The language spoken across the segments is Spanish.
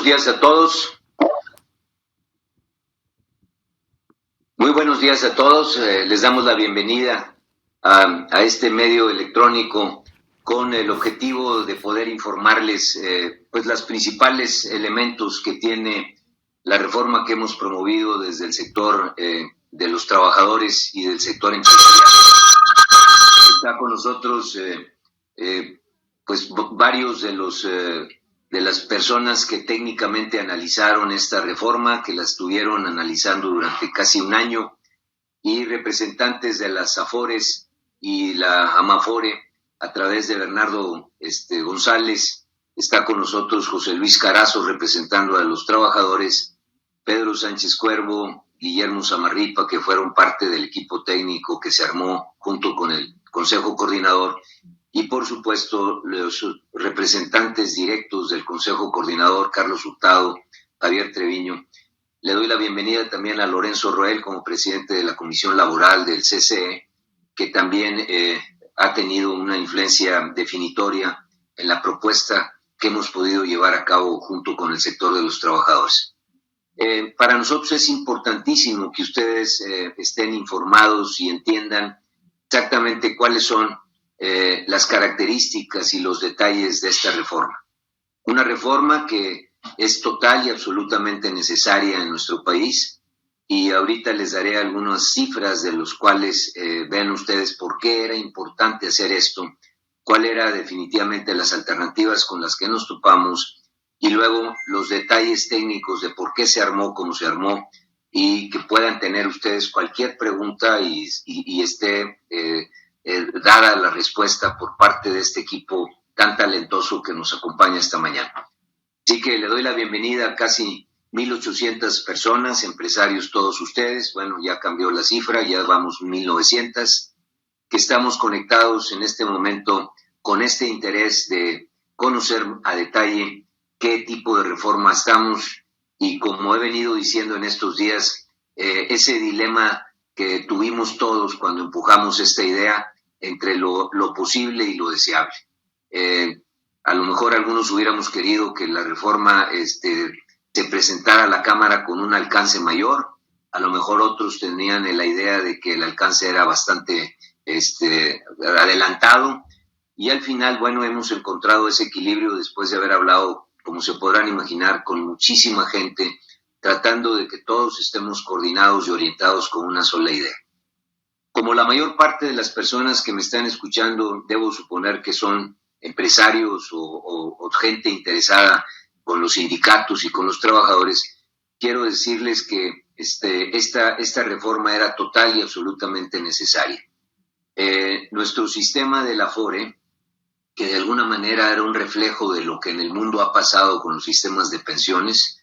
buenos días a todos. Muy buenos días a todos. Les damos la bienvenida a este medio electrónico con el objetivo de poder informarles pues los principales elementos que tiene la reforma que hemos promovido desde el sector de los trabajadores y del sector empresarial. Está con nosotros pues varios de las personas que técnicamente analizaron esta reforma, que la estuvieron analizando durante casi un año, y representantes de las AFORES y la AMAFORE a través de Bernardo González. Está con nosotros José Luis Carazo representando a los trabajadores, Pedro Sánchez Cuervo, Guillermo Zamarripa, que fueron parte del equipo técnico que se armó junto con el Consejo Coordinador, y por supuesto los representantes directos del Consejo Coordinador, Carlos Hurtado, Javier Treviño. Le doy la bienvenida también a Lorenzo Roel como presidente de la Comisión Laboral del CCE, que también ha tenido una influencia definitoria en la propuesta que hemos podido llevar a cabo junto con el sector de los trabajadores. Para nosotros es importantísimo que ustedes estén informados y entiendan exactamente cuáles son las características y los detalles de esta reforma. Una reforma que es total y absolutamente necesaria en nuestro país, y ahorita les daré algunas cifras de los cuales vean ustedes por qué era importante hacer esto, cuál era definitivamente las alternativas con las que nos topamos, y luego los detalles técnicos de por qué se armó como se armó, y que puedan tener ustedes cualquier pregunta y esté dada la respuesta por parte de este equipo tan talentoso que nos acompaña esta mañana. Así que le doy la bienvenida a casi 1,800 personas, empresarios todos ustedes. Bueno, ya cambió la cifra, ya vamos 1,900, que estamos conectados en este momento con este interés de conocer a detalle qué tipo de reforma estamos, y como he venido diciendo en estos días, ese dilema que tuvimos todos cuando empujamos esta idea entre lo posible y lo deseable. A lo mejor algunos hubiéramos querido que la reforma se presentara a la Cámara con un alcance mayor, a lo mejor otros tenían la idea de que el alcance era bastante adelantado, y al final, bueno, hemos encontrado ese equilibrio después de haber hablado, como se podrán imaginar, con muchísima gente, tratando de que todos estemos coordinados y orientados con una sola idea. Como la mayor parte de las personas que me están escuchando, debo suponer que son empresarios o gente interesada con los sindicatos y con los trabajadores, quiero decirles que esta reforma era total y absolutamente necesaria. Nuestro sistema de la AFORE, que de alguna manera era un reflejo de lo que en el mundo ha pasado con los sistemas de pensiones.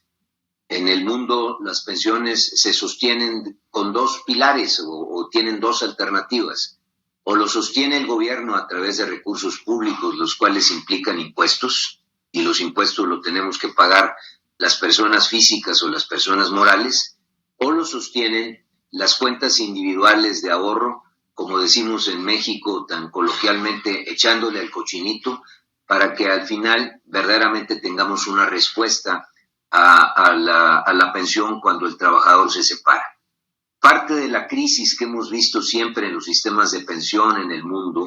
En el mundo las pensiones se sostienen con dos pilares o tienen dos alternativas. O lo sostiene el gobierno a través de recursos públicos, los cuales implican impuestos, y los impuestos lo tenemos que pagar las personas físicas o las personas morales, o lo sostienen las cuentas individuales de ahorro, como decimos en México tan coloquialmente, echándole al cochinito, para que al final verdaderamente tengamos una respuesta a la pensión cuando el trabajador se separa. Parte de la crisis que hemos visto siempre en los sistemas de pensión en el mundo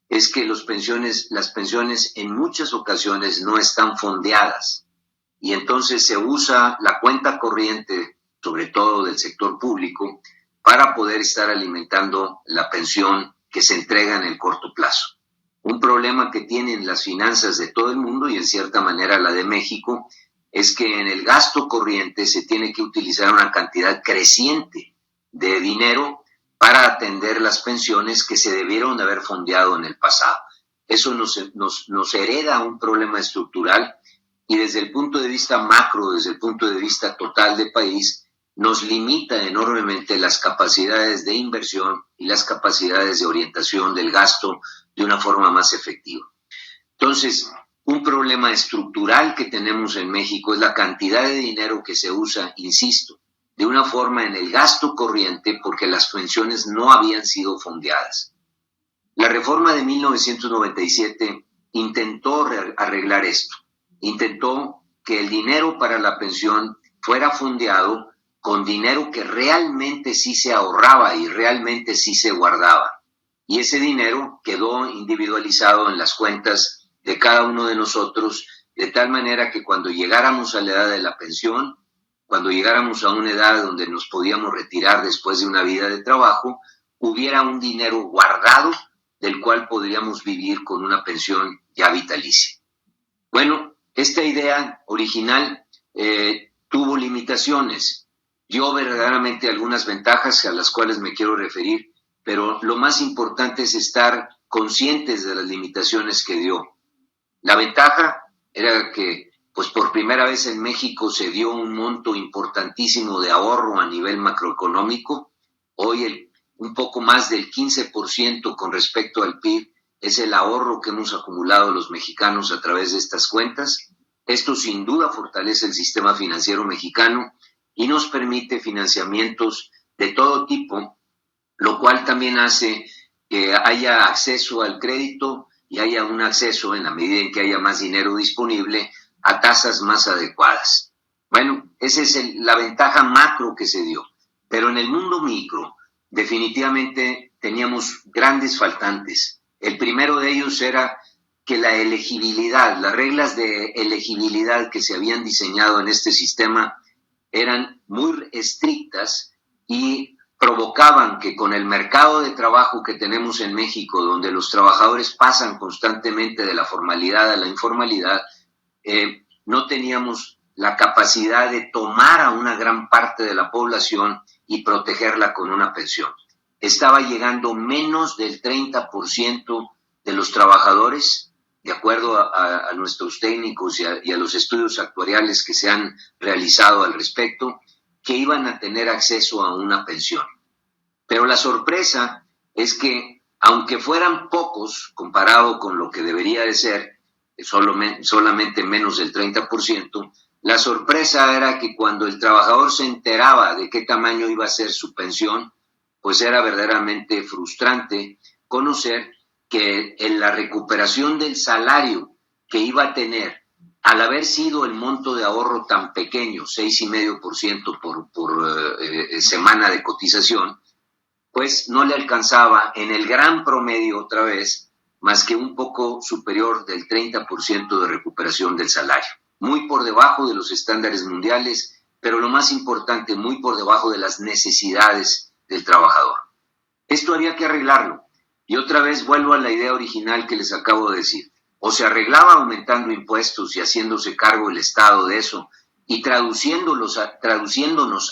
es que las pensiones en muchas ocasiones no están fondeadas, y entonces se usa la cuenta corriente, sobre todo del sector público, para poder estar alimentando la pensión que se entrega en el corto plazo. Un problema que tienen las finanzas de todo el mundo, y en cierta manera la de México, es que en el gasto corriente se tiene que utilizar una cantidad creciente de dinero para atender las pensiones que se debieron de haber fondeado en el pasado. Eso nos hereda un problema estructural, y desde el punto de vista macro, desde el punto de vista total de país, nos limita enormemente las capacidades de inversión y las capacidades de orientación del gasto de una forma más efectiva. Entonces, un problema estructural que tenemos en México es la cantidad de dinero que se usa, insisto, de una forma en el gasto corriente, porque las pensiones no habían sido fondeadas. La reforma de 1997 intentó arreglar esto, intentó que el dinero para la pensión fuera fondeado con dinero que realmente sí se ahorraba y realmente sí se guardaba. Y ese dinero quedó individualizado en las cuentas de cada uno de nosotros, de tal manera que cuando llegáramos a la edad de la pensión, cuando llegáramos a una edad donde nos podíamos retirar después de una vida de trabajo, hubiera un dinero guardado del cual podríamos vivir con una pensión ya vitalicia. Bueno, esta idea original tuvo limitaciones, dio verdaderamente algunas ventajas a las cuales me quiero referir, pero lo más importante es estar conscientes de las limitaciones que dio. La ventaja era que, pues por primera vez en México se dio un monto importantísimo de ahorro a nivel macroeconómico. Hoy un poco más del 15% con respecto al PIB es el ahorro que hemos acumulado los mexicanos a través de estas cuentas. Esto sin duda fortalece el sistema financiero mexicano y nos permite financiamientos de todo tipo, lo cual también hace que haya acceso al crédito y haya un acceso, en la medida en que haya más dinero disponible, a tasas más adecuadas. Bueno, esa es la ventaja macro que se dio. Pero en el mundo micro, definitivamente teníamos grandes faltantes. El primero de ellos era que la elegibilidad, las reglas de elegibilidad que se habían diseñado en este sistema eran muy estrictas y provocaban que con el mercado de trabajo que tenemos en México, donde los trabajadores pasan constantemente de la formalidad a la informalidad, no teníamos la capacidad de tomar a una gran parte de la población y protegerla con una pensión. Estaba llegando menos del 30% de los trabajadores, de acuerdo a nuestros técnicos y a los estudios actuariales que se han realizado al respecto, que iban a tener acceso a una pensión. Pero la sorpresa es que, aunque fueran pocos comparado con lo que debería de ser, solamente menos del 30%, la sorpresa era que cuando el trabajador se enteraba de qué tamaño iba a ser su pensión, pues era verdaderamente frustrante conocer que en la recuperación del salario que iba a tener, al haber sido el monto de ahorro tan pequeño, 6,5% por semana de cotización, pues no le alcanzaba en el gran promedio otra vez más que un poco superior del 30% de recuperación del salario. Muy por debajo de los estándares mundiales, pero lo más importante, muy por debajo de las necesidades del trabajador. Esto había que arreglarlo. Y otra vez vuelvo a la idea original que les acabo de decir. O se arreglaba aumentando impuestos y haciéndose cargo el Estado de eso y traduciéndonos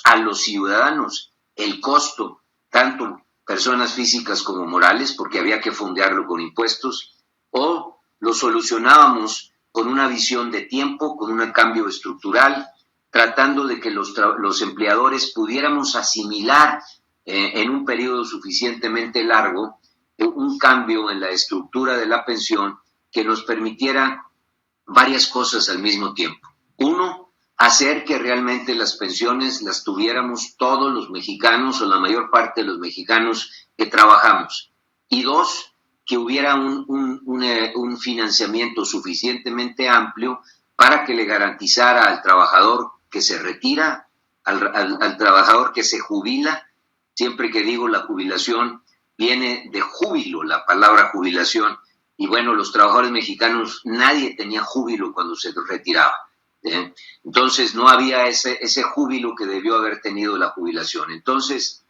a los ciudadanos el costo, tanto personas físicas como morales, porque había que fondearlo con impuestos, o lo solucionábamos con una visión de tiempo, con un cambio estructural, tratando de que los empleadores pudiéramos asimilar en un periodo suficientemente largo un cambio en la estructura de la pensión que nos permitiera varias cosas al mismo tiempo. Uno, hacer que realmente las pensiones las tuviéramos todos los mexicanos o la mayor parte de los mexicanos que trabajamos. Y dos, que hubiera un financiamiento suficientemente amplio para que le garantizara al trabajador que se retira, al trabajador que se jubila. Siempre que digo la jubilación, viene de júbilo la palabra jubilación, y bueno, los trabajadores mexicanos, nadie tenía júbilo cuando se retiraba. Entonces no había ese júbilo que debió haber tenido la jubilación. Entonces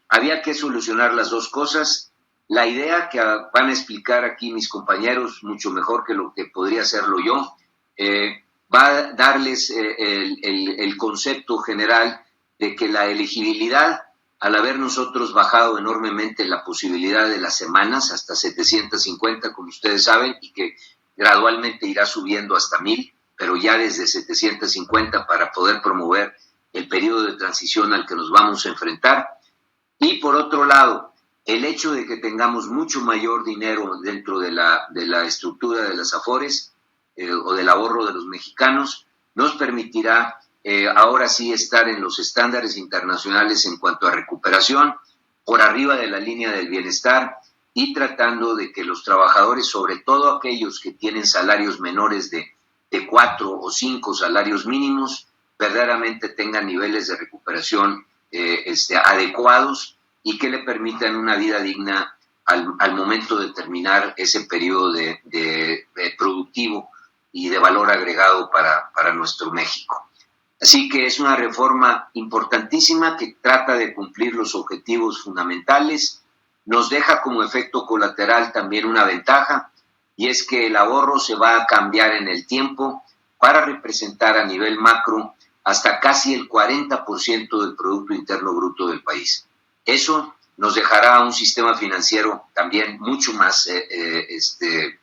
había que solucionar las dos cosas. La idea que van a explicar aquí mis compañeros, mucho mejor que lo que podría hacerlo yo, va a darles el concepto general de que la elegibilidad, al haber nosotros bajado enormemente la posibilidad de las semanas hasta 750, como ustedes saben, y que gradualmente irá subiendo hasta 1,000, pero ya desde 750 para poder promover el periodo de transición al que nos vamos a enfrentar. Y por otro lado, el hecho de que tengamos mucho mayor dinero dentro de la estructura de las AFORES o del ahorro de los mexicanos nos permitirá ahora sí estar en los estándares internacionales en cuanto a recuperación, por arriba de la línea del bienestar y tratando de que los trabajadores, sobre todo aquellos que tienen salarios menores de de 4 o 5 salarios mínimos verdaderamente tengan niveles de recuperación adecuados y que le permitan una vida digna al momento de terminar ese periodo de productivo y de valor agregado para nuestro México. Así que es una reforma importantísima que trata de cumplir los objetivos fundamentales. Nos deja como efecto colateral también una ventaja, y es que el ahorro se va a cambiar en el tiempo para representar a nivel macro hasta casi el 40% del Producto Interno Bruto del país. Eso nos dejará un sistema financiero también mucho más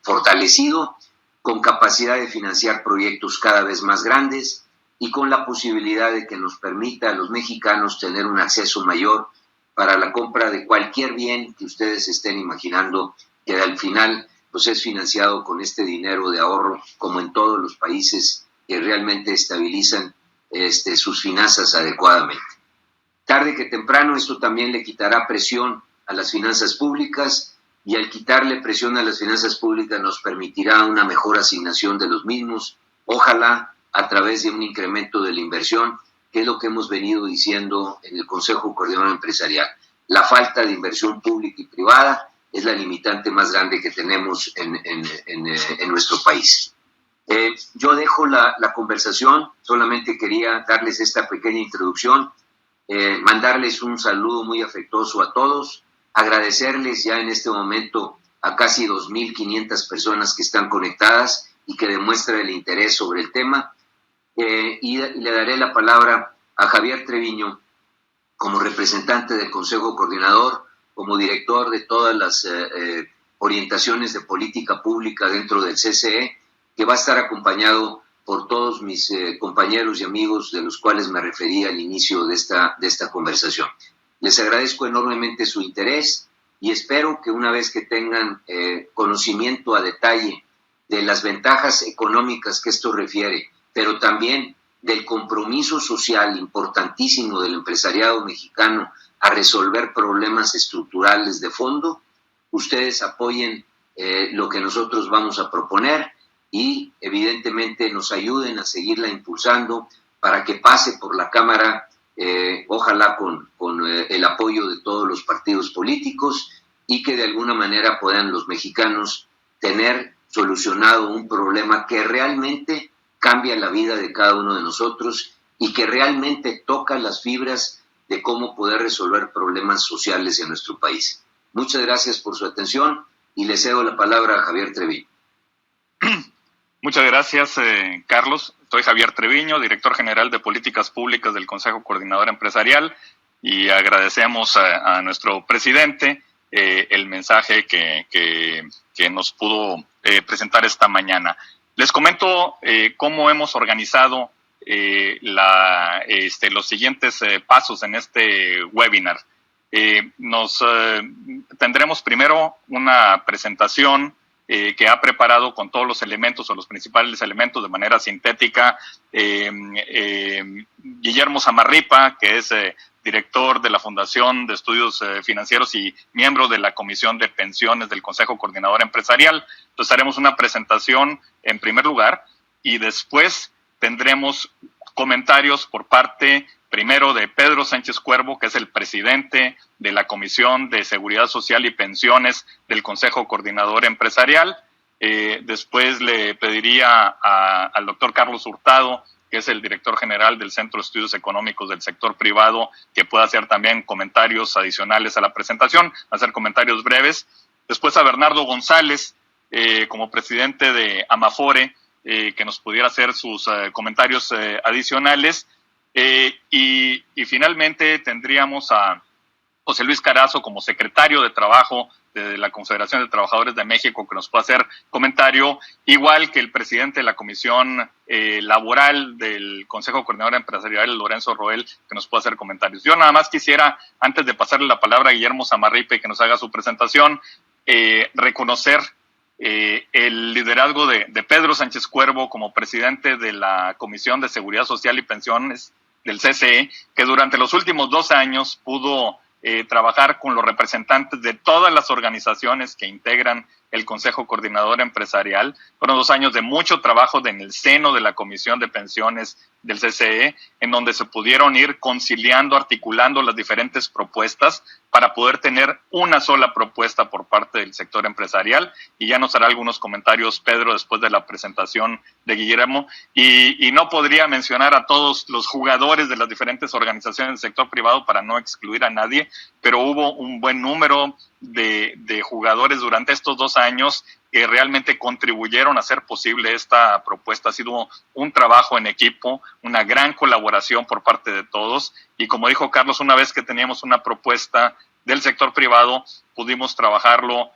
fortalecido, con capacidad de financiar proyectos cada vez más grandes y con la posibilidad de que nos permita a los mexicanos tener un acceso mayor para la compra de cualquier bien que ustedes estén imaginando, que al final pues es financiado con este dinero de ahorro, como en todos los países que realmente estabilizan sus finanzas adecuadamente. Tarde que temprano esto también le quitará presión a las finanzas públicas, y al quitarle presión a las finanzas públicas nos permitirá una mejor asignación de los mismos, ojalá a través de un incremento de la inversión, que es lo que hemos venido diciendo en el Consejo Coordinador Empresarial. La falta de inversión pública y privada es la limitante más grande que tenemos en nuestro país. Yo dejo la conversación, solamente quería darles esta pequeña introducción, mandarles un saludo muy afectuoso a todos, agradecerles ya en este momento a casi 2.500 personas que están conectadas y que demuestran el interés sobre el tema, y le daré la palabra a Javier Treviño como representante del Consejo Coordinador, como director de todas las orientaciones de política pública dentro del CCE, que va a estar acompañado por todos mis compañeros y amigos de los cuales me referí al inicio de esta conversación. Les agradezco enormemente su interés y espero que una vez que tengan conocimiento a detalle de las ventajas económicas que esto refiere, pero también del compromiso social importantísimo del empresariado mexicano a resolver problemas estructurales de fondo, ustedes apoyen lo que nosotros vamos a proponer y evidentemente nos ayuden a seguirla impulsando para que pase por la Cámara, ojalá con el apoyo de todos los partidos políticos, y que de alguna manera puedan los mexicanos tener solucionado un problema que realmente cambia la vida de cada uno de nosotros y que realmente toca las fibras de cómo poder resolver problemas sociales en nuestro país. Muchas gracias por su atención y le cedo la palabra a Javier Treviño. Muchas gracias, Carlos. Soy Javier Treviño, director general de Políticas Públicas del Consejo Coordinador Empresarial, y agradecemos a nuestro presidente el mensaje que nos pudo presentar esta mañana. Les comento cómo hemos organizado los siguientes pasos en este webinar. Tendremos primero una presentación que ha preparado con todos los elementos o los principales elementos de manera sintética Guillermo Zamarripa, que es director de la Fundación de Estudios Financieros y miembro de la Comisión de Pensiones del Consejo Coordinador Empresarial. Entonces haremos una presentación en primer lugar y después tendremos comentarios por parte primero de Pedro Sánchez Cuervo, que es el presidente de la Comisión de Seguridad Social y Pensiones del Consejo Coordinador Empresarial. Después le pediría al doctor Carlos Hurtado, que es el director general del Centro de Estudios Económicos del Sector Privado, que pueda hacer también comentarios adicionales a la presentación, hacer comentarios breves. Después a Bernardo González, como presidente de Amafore, que nos pudiera hacer sus comentarios adicionales. Y finalmente tendríamos a José Luis Carazo como secretario de Trabajo de la Confederación de Trabajadores de México, que nos puede hacer comentario, igual que el presidente de la Comisión Laboral del Consejo Coordinador Empresarial, Lorenzo Roel, que nos puede hacer comentarios. Yo nada más quisiera, antes de pasarle la palabra a Guillermo Zamarripa y que nos haga su presentación, reconocer el liderazgo de Pedro Sánchez Cuervo como presidente de la Comisión de Seguridad Social y Pensiones del CCE, que durante los últimos 2 años pudo trabajar con los representantes de todas las organizaciones que integran el Consejo Coordinador Empresarial. Fueron 2 años de mucho trabajo en el seno de la Comisión de Pensiones del CCE, en donde se pudieron ir conciliando, articulando las diferentes propuestas para poder tener una sola propuesta por parte del sector empresarial. Y ya nos hará algunos comentarios Pedro después de la presentación de Guillermo. Y no podría mencionar a todos los jugadores de las diferentes organizaciones del sector privado para no excluir a nadie, pero hubo un buen número de jugadores durante estos 2 años que realmente contribuyeron a hacer posible esta propuesta. Ha sido un trabajo en equipo, una gran colaboración por parte de todos, y como dijo Carlos, una vez que teníamos una propuesta del sector privado, pudimos trabajarlo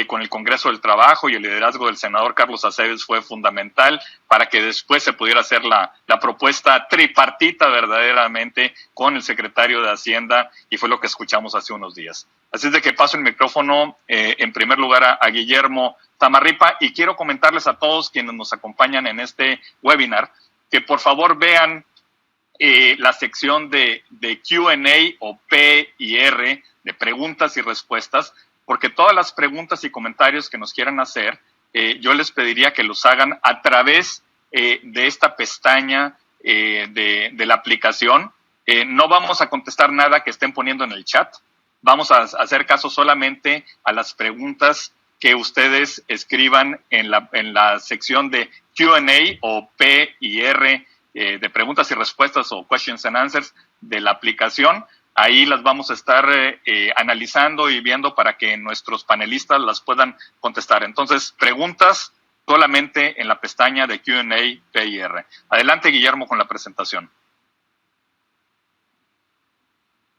con el Congreso del Trabajo, y el liderazgo del senador Carlos Aceves fue fundamental para que después se pudiera hacer la propuesta tripartita verdaderamente con el secretario de Hacienda, y fue lo que escuchamos hace unos días. Así es de que paso el micrófono en primer lugar a Guillermo Zamarripa, y quiero comentarles a todos quienes nos acompañan en este webinar que por favor vean la sección de Q&A o P&R, de preguntas y respuestas, porque todas las preguntas y comentarios que nos quieran hacer, yo les pediría que los hagan a través de esta pestaña de la aplicación. No vamos a contestar nada que estén poniendo en el chat. Vamos a hacer caso solamente a las preguntas que ustedes escriban en la sección de Q&A o P&R, de preguntas y respuestas o questions and answers de la aplicación. Ahí las vamos a estar analizando y viendo para que nuestros panelistas las puedan contestar. Entonces, preguntas solamente en la pestaña de Q&A, P&R. Adelante, Guillermo, con la presentación.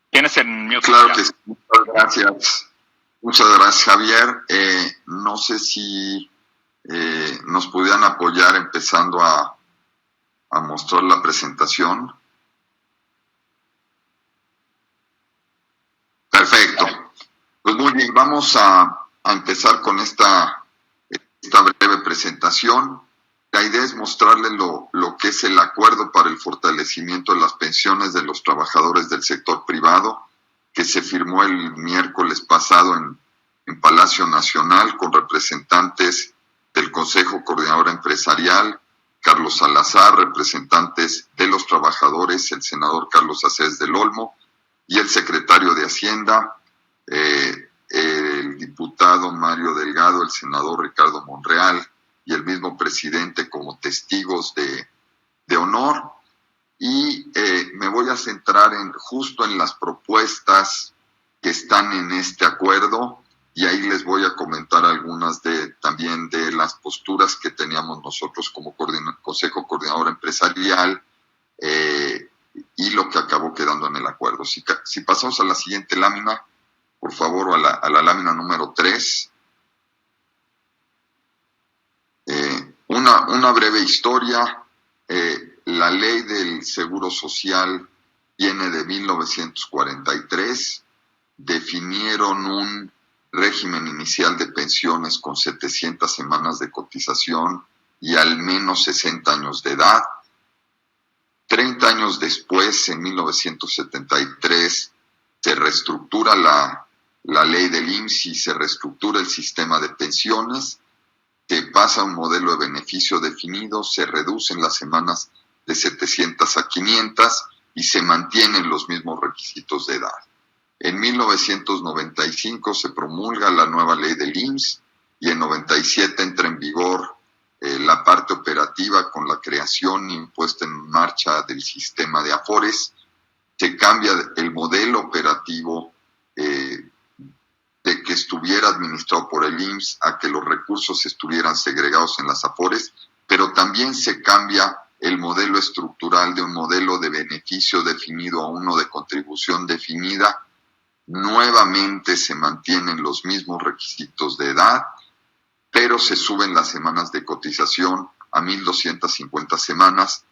¿Tienes en mute? Claro que sí. Muchas gracias. Muchas gracias, Javier. No sé si nos pudieran apoyar empezando a mostrar la presentación. Perfecto. Pues muy bien, vamos a empezar con esta breve presentación. La idea es mostrarles lo que es el acuerdo para el fortalecimiento de las pensiones de los trabajadores del sector privado, que se firmó el miércoles pasado en Palacio Nacional con representantes del Consejo Coordinador Empresarial, Carlos Salazar, representantes de los trabajadores, el senador Carlos Aceves del Olmo, y el secretario de Hacienda, el diputado Mario Delgado, el senador Ricardo Monreal y el mismo presidente como testigos de honor. Y me voy a centrar justo en las propuestas que están en este acuerdo, y ahí les voy a comentar algunas también de las posturas que teníamos nosotros como Consejo Coordinador Empresarial, y lo que acabó quedando en el acuerdo. Si pasamos a la siguiente lámina, por favor, o a la lámina número 3. Una breve historia. La ley del Seguro Social viene de 1943. Definieron un régimen inicial de pensiones con 700 semanas de cotización y al menos 60 años de edad. 30 años después, en 1973, se reestructura la ley del IMSS y se reestructura el sistema de pensiones, se pasa a un modelo de beneficio definido, se reducen las semanas de 700 a 500 y se mantienen los mismos requisitos de edad. En 1995 se promulga la nueva ley del IMSS y en 97 entra en vigor la parte operativa con la creación y puesta en marcha del sistema de Afores. Se cambia el modelo operativo de que estuviera administrado por el IMSS a que los recursos estuvieran segregados en las Afores, pero también se cambia el modelo estructural de un modelo de beneficio definido a uno de contribución definida. Nuevamente se mantienen los mismos requisitos de edad, pero se suben las semanas de cotización a 1,250 semanas,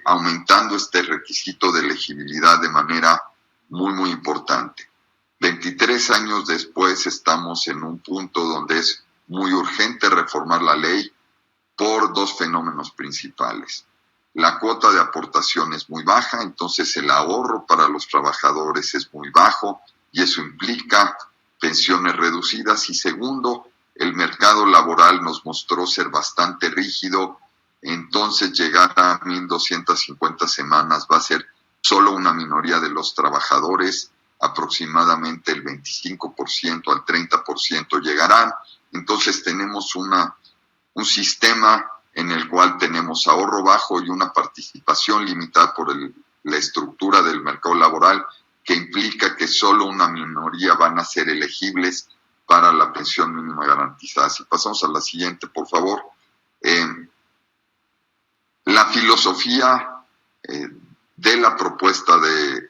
aumentando este requisito de elegibilidad de manera muy, muy importante. 23 años después estamos en un punto donde es muy urgente reformar la ley por 2 fenómenos principales. La cuota de aportación es muy baja, entonces el ahorro para los trabajadores es muy bajo y eso implica pensiones reducidas. Y segundo, el mercado laboral nos mostró ser bastante rígido, entonces llegar a 1.250 semanas va a ser solo una minoría de los trabajadores, aproximadamente el 25% al 30% llegarán. Entonces tenemos un sistema en el cual tenemos ahorro bajo y una participación limitada por la estructura del mercado laboral, que implica que solo una minoría van a ser elegibles para la pensión mínima garantizada. Si pasamos a la siguiente, por favor. La filosofía de la propuesta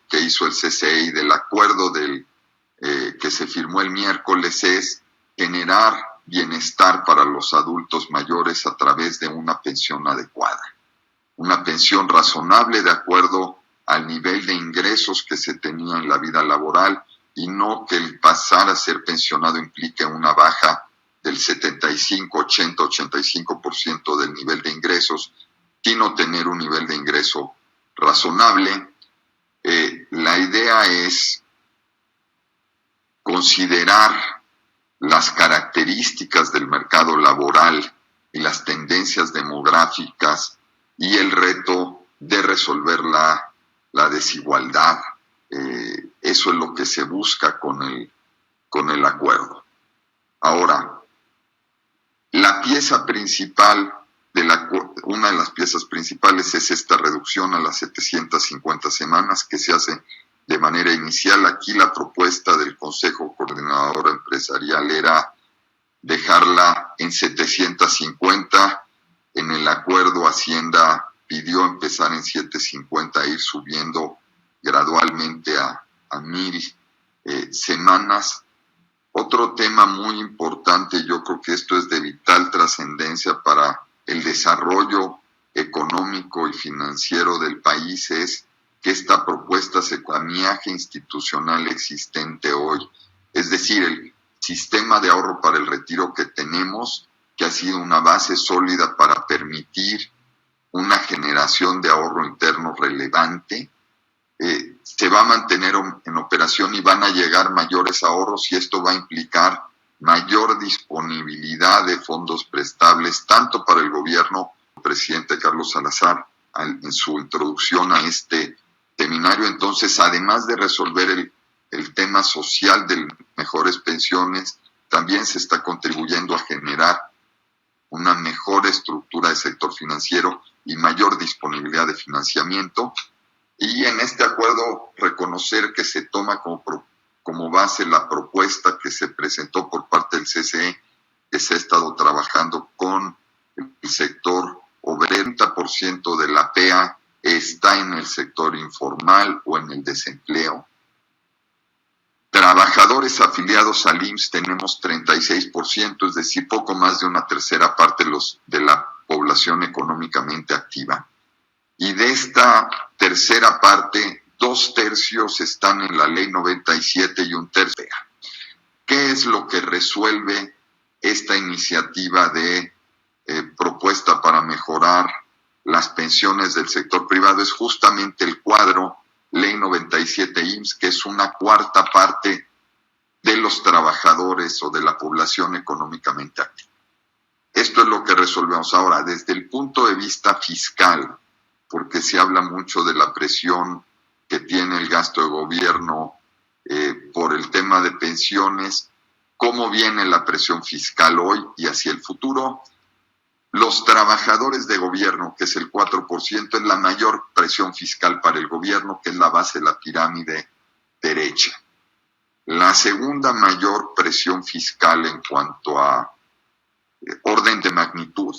que hizo el CCE y del acuerdo que se firmó el miércoles es generar bienestar para los adultos mayores a través de una pensión adecuada, una pensión razonable de acuerdo al nivel de ingresos que se tenía en la vida laboral, y no que el pasar a ser pensionado implique una baja del 75, 80, 85% del nivel de ingresos, sino tener un nivel de ingreso razonable. La idea es considerar las características del mercado laboral y las tendencias demográficas y el reto de resolver la desigualdad. Eso es lo que se busca con el acuerdo. Ahora, la pieza principal una de las piezas principales es esta reducción a las 750 semanas que se hace de manera inicial. Aquí la propuesta del Consejo Coordinador Empresarial era dejarla en 750. En el acuerdo Hacienda pidió empezar en 750 e ir subiendo gradualmente a 1,000 semanas. Otro tema muy importante, yo creo que esto es de vital trascendencia para el desarrollo económico y financiero del país, es que esta propuesta se cambiaje institucional existente hoy. Es decir, el sistema de ahorro para el retiro que tenemos, que ha sido una base sólida para permitir una generación de ahorro interno relevante, se va a mantener en operación y van a llegar mayores ahorros, y esto va a implicar mayor disponibilidad de fondos prestables, tanto para el gobierno. El presidente Carlos Salazar, en su introducción a este seminario, entonces, además de resolver el tema social de mejores pensiones, también se está contribuyendo a generar una mejor estructura del sector financiero y mayor disponibilidad de financiamiento. Y en este acuerdo reconocer que se toma como base la propuesta que se presentó por parte del CCE, que se ha estado trabajando con el sector obrero. El 30% de la PEA está en el sector informal o en el desempleo. Trabajadores afiliados al IMSS tenemos 36%, es decir, poco más de una tercera parte de la población económicamente activa. Y de esta tercera parte, 2/3 están en la Ley 97 y 1/3. ¿Qué es lo que resuelve esta iniciativa de propuesta para mejorar las pensiones del sector privado? Es justamente el cuadro Ley 97 IMSS, que es una cuarta parte de los trabajadores o de la población económicamente activa. Esto es lo que resolvemos ahora desde el punto de vista fiscal, porque se habla mucho de la presión que tiene el gasto de gobierno por el tema de pensiones. ¿Cómo viene la presión fiscal hoy y hacia el futuro? Los trabajadores de gobierno, que es el 4%, es la mayor presión fiscal para el gobierno, que es la base de la pirámide derecha. La segunda mayor presión fiscal en cuanto a orden de magnitud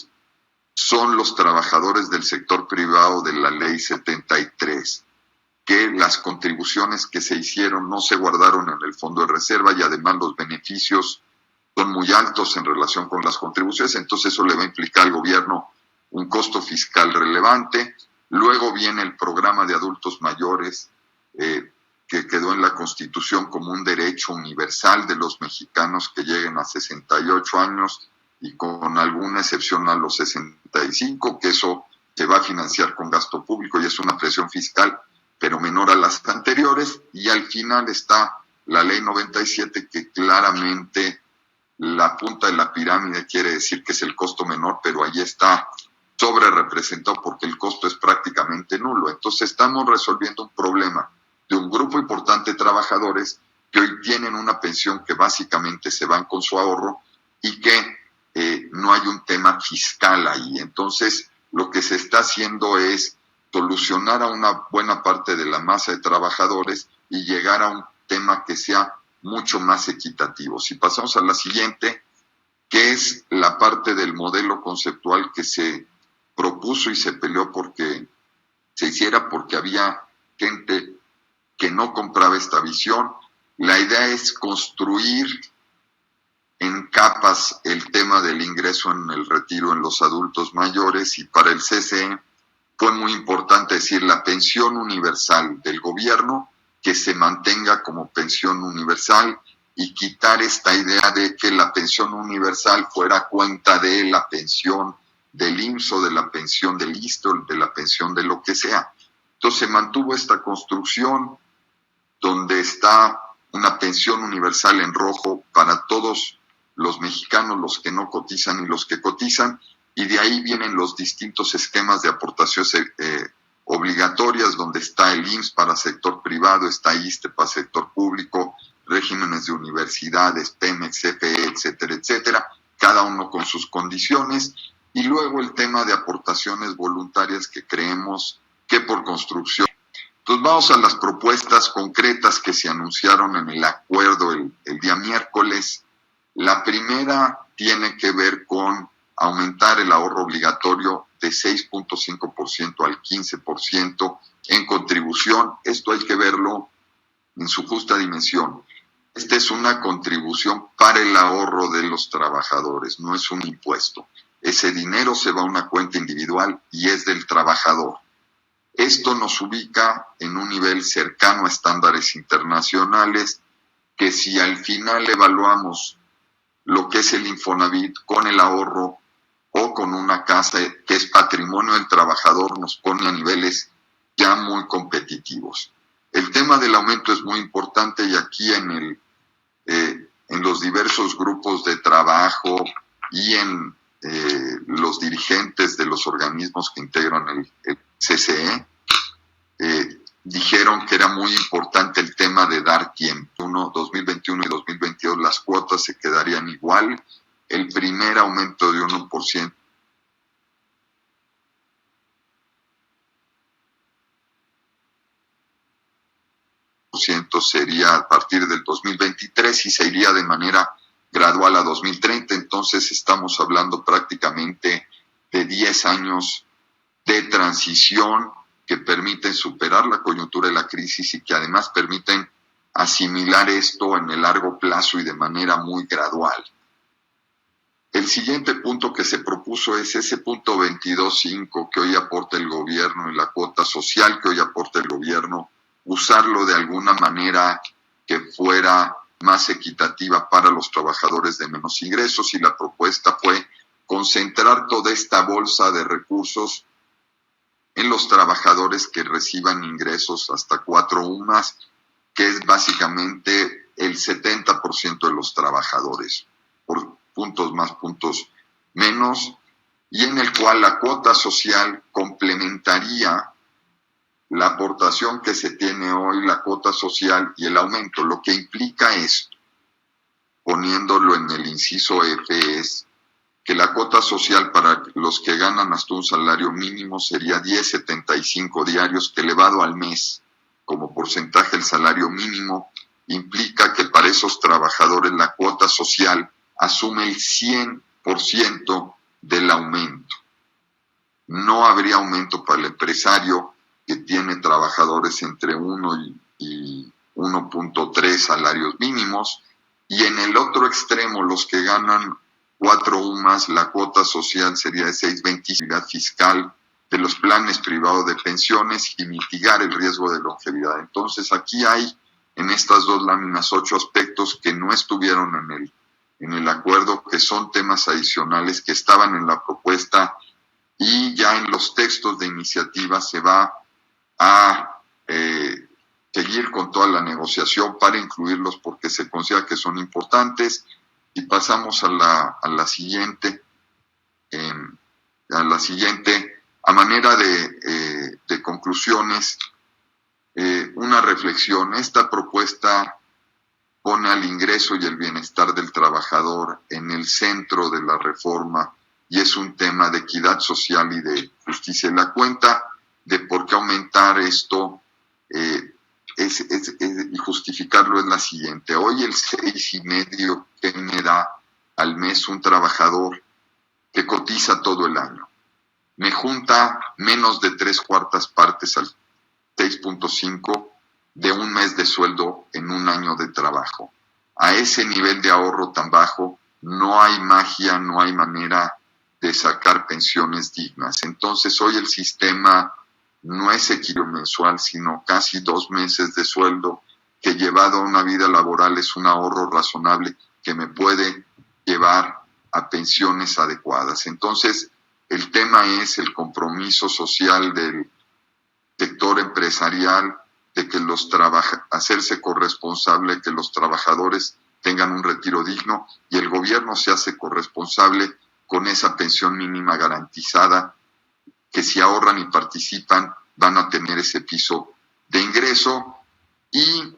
son los trabajadores del sector privado de la Ley 73, que las contribuciones que se hicieron no se guardaron en el fondo de reserva y además los beneficios son muy altos en relación con las contribuciones, entonces eso le va a implicar al gobierno un costo fiscal relevante. Luego viene el programa de adultos mayores, que quedó en la Constitución como un derecho universal de los mexicanos que lleguen a 68 años y con alguna excepción a los 65, que eso se va a financiar con gasto público y es una presión fiscal, pero menor a las anteriores. Y al final está la Ley 97, que claramente la punta de la pirámide quiere decir que es el costo menor, pero ahí está sobre representado porque el costo es prácticamente nulo. Entonces estamos resolviendo un problema de un grupo importante de trabajadores que hoy tienen una pensión que básicamente se van con su ahorro y que no hay un tema fiscal ahí. Entonces lo que se está haciendo es solucionar a una buena parte de la masa de trabajadores y llegar a un tema que sea mucho más equitativo. Si pasamos a la siguiente, que es la parte del modelo conceptual que se propuso y se peleó porque se hiciera, porque había gente que no compraba esta visión. La idea es construir en capas el tema del ingreso en el retiro en los adultos mayores, y para el CCE fue muy importante decir la pensión universal del gobierno, que se mantenga como pensión universal, y quitar esta idea de que la pensión universal fuera a cuenta de la pensión del IMSS o de la pensión del ISSSTE o de la pensión de lo que sea. Entonces se mantuvo esta construcción donde está una pensión universal en rojo para todos los mexicanos, los que no cotizan y los que cotizan, y de ahí vienen los distintos esquemas de aportaciones obligatorias, donde está el IMSS para sector privado, está ISSSTE para sector público, regímenes de universidades, Pemex, CFE, etcétera, etcétera, cada uno con sus condiciones, y luego el tema de aportaciones voluntarias que creemos que por construcción. Entonces vamos a las propuestas concretas que se anunciaron en el acuerdo el día miércoles. La primera tiene que ver con aumentar el ahorro obligatorio de 6.5% al 15% en contribución. Esto hay que verlo en su justa dimensión. Esta es una contribución para el ahorro de los trabajadores, no es un impuesto. Ese dinero se va a una cuenta individual y es del trabajador. Esto nos ubica en un nivel cercano a estándares internacionales, que si al final evaluamos lo que es el Infonavit con el ahorro o con una casa que es patrimonio del trabajador, nos pone a niveles ya muy competitivos. El tema del aumento es muy importante, y aquí en los diversos grupos de trabajo y en los dirigentes de los organismos que integran el CCE, dijeron que era muy importante el tema de dar tiempo. 2021 y 2022 las cuotas se quedarían igual. El primer aumento de 1% sería a partir del 2023 y se iría de manera gradual a 2030. Entonces estamos hablando prácticamente de 10 años de transición que permiten superar la coyuntura de la crisis y que además permiten asimilar esto en el largo plazo y de manera muy gradual. El siguiente punto que se propuso es ese punto 22.5 que hoy aporta el gobierno y la cuota social que hoy aporta el gobierno, usarlo de alguna manera que fuera más equitativa para los trabajadores de menos ingresos, y la propuesta fue concentrar toda esta bolsa de recursos en los trabajadores que reciban ingresos hasta 4 UMAS, que es básicamente el 70% de los trabajadores, por puntos más, puntos menos, y en el cual la cuota social complementaría la aportación que se tiene hoy, la cuota social y el aumento. Lo que implica esto, poniéndolo en el inciso F, es que la cuota social para los que ganan hasta un salario mínimo sería 10.75 diarios, que elevado al mes como porcentaje del salario mínimo, implica que para esos trabajadores la cuota social asume el 100% del aumento. No habría aumento para el empresario que tiene trabajadores entre 1 y 1.3 salarios mínimos, y en el otro extremo los que ganan 4 UMAS, la cuota social sería de 6.20 fiscal de los planes privados de pensiones y mitigar el riesgo de longevidad. Entonces aquí hay en estas dos láminas 8 aspectos que no estuvieron en el acuerdo, que son temas adicionales que estaban en la propuesta, y ya en los textos de iniciativa se va a seguir con toda la negociación para incluirlos porque se considera que son importantes. Si pasamos a la siguiente, a manera de conclusiones, una reflexión. Esta propuesta pone al ingreso y el bienestar del trabajador en el centro de la reforma y es un tema de equidad social y de justicia. Y la cuenta de por qué aumentar esto y justificarlo es la siguiente. Hoy el 6,5 que me da al mes un trabajador que cotiza todo el año me junta menos de 3/4 partes al 6.5 de un mes de sueldo en un año de trabajo. A ese nivel de ahorro tan bajo no hay magia, no hay manera de sacar pensiones dignas. Entonces hoy el sistema no es equilibrio mensual, sino casi 2 meses de sueldo que llevado a una vida laboral es un ahorro razonable que me puede llevar a pensiones adecuadas. Entonces el tema es el compromiso social del sector empresarial, de que hacerse corresponsable, que los trabajadores tengan un retiro digno y el gobierno se hace corresponsable con esa pensión mínima garantizada, que si ahorran y participan van a tener ese piso de ingreso y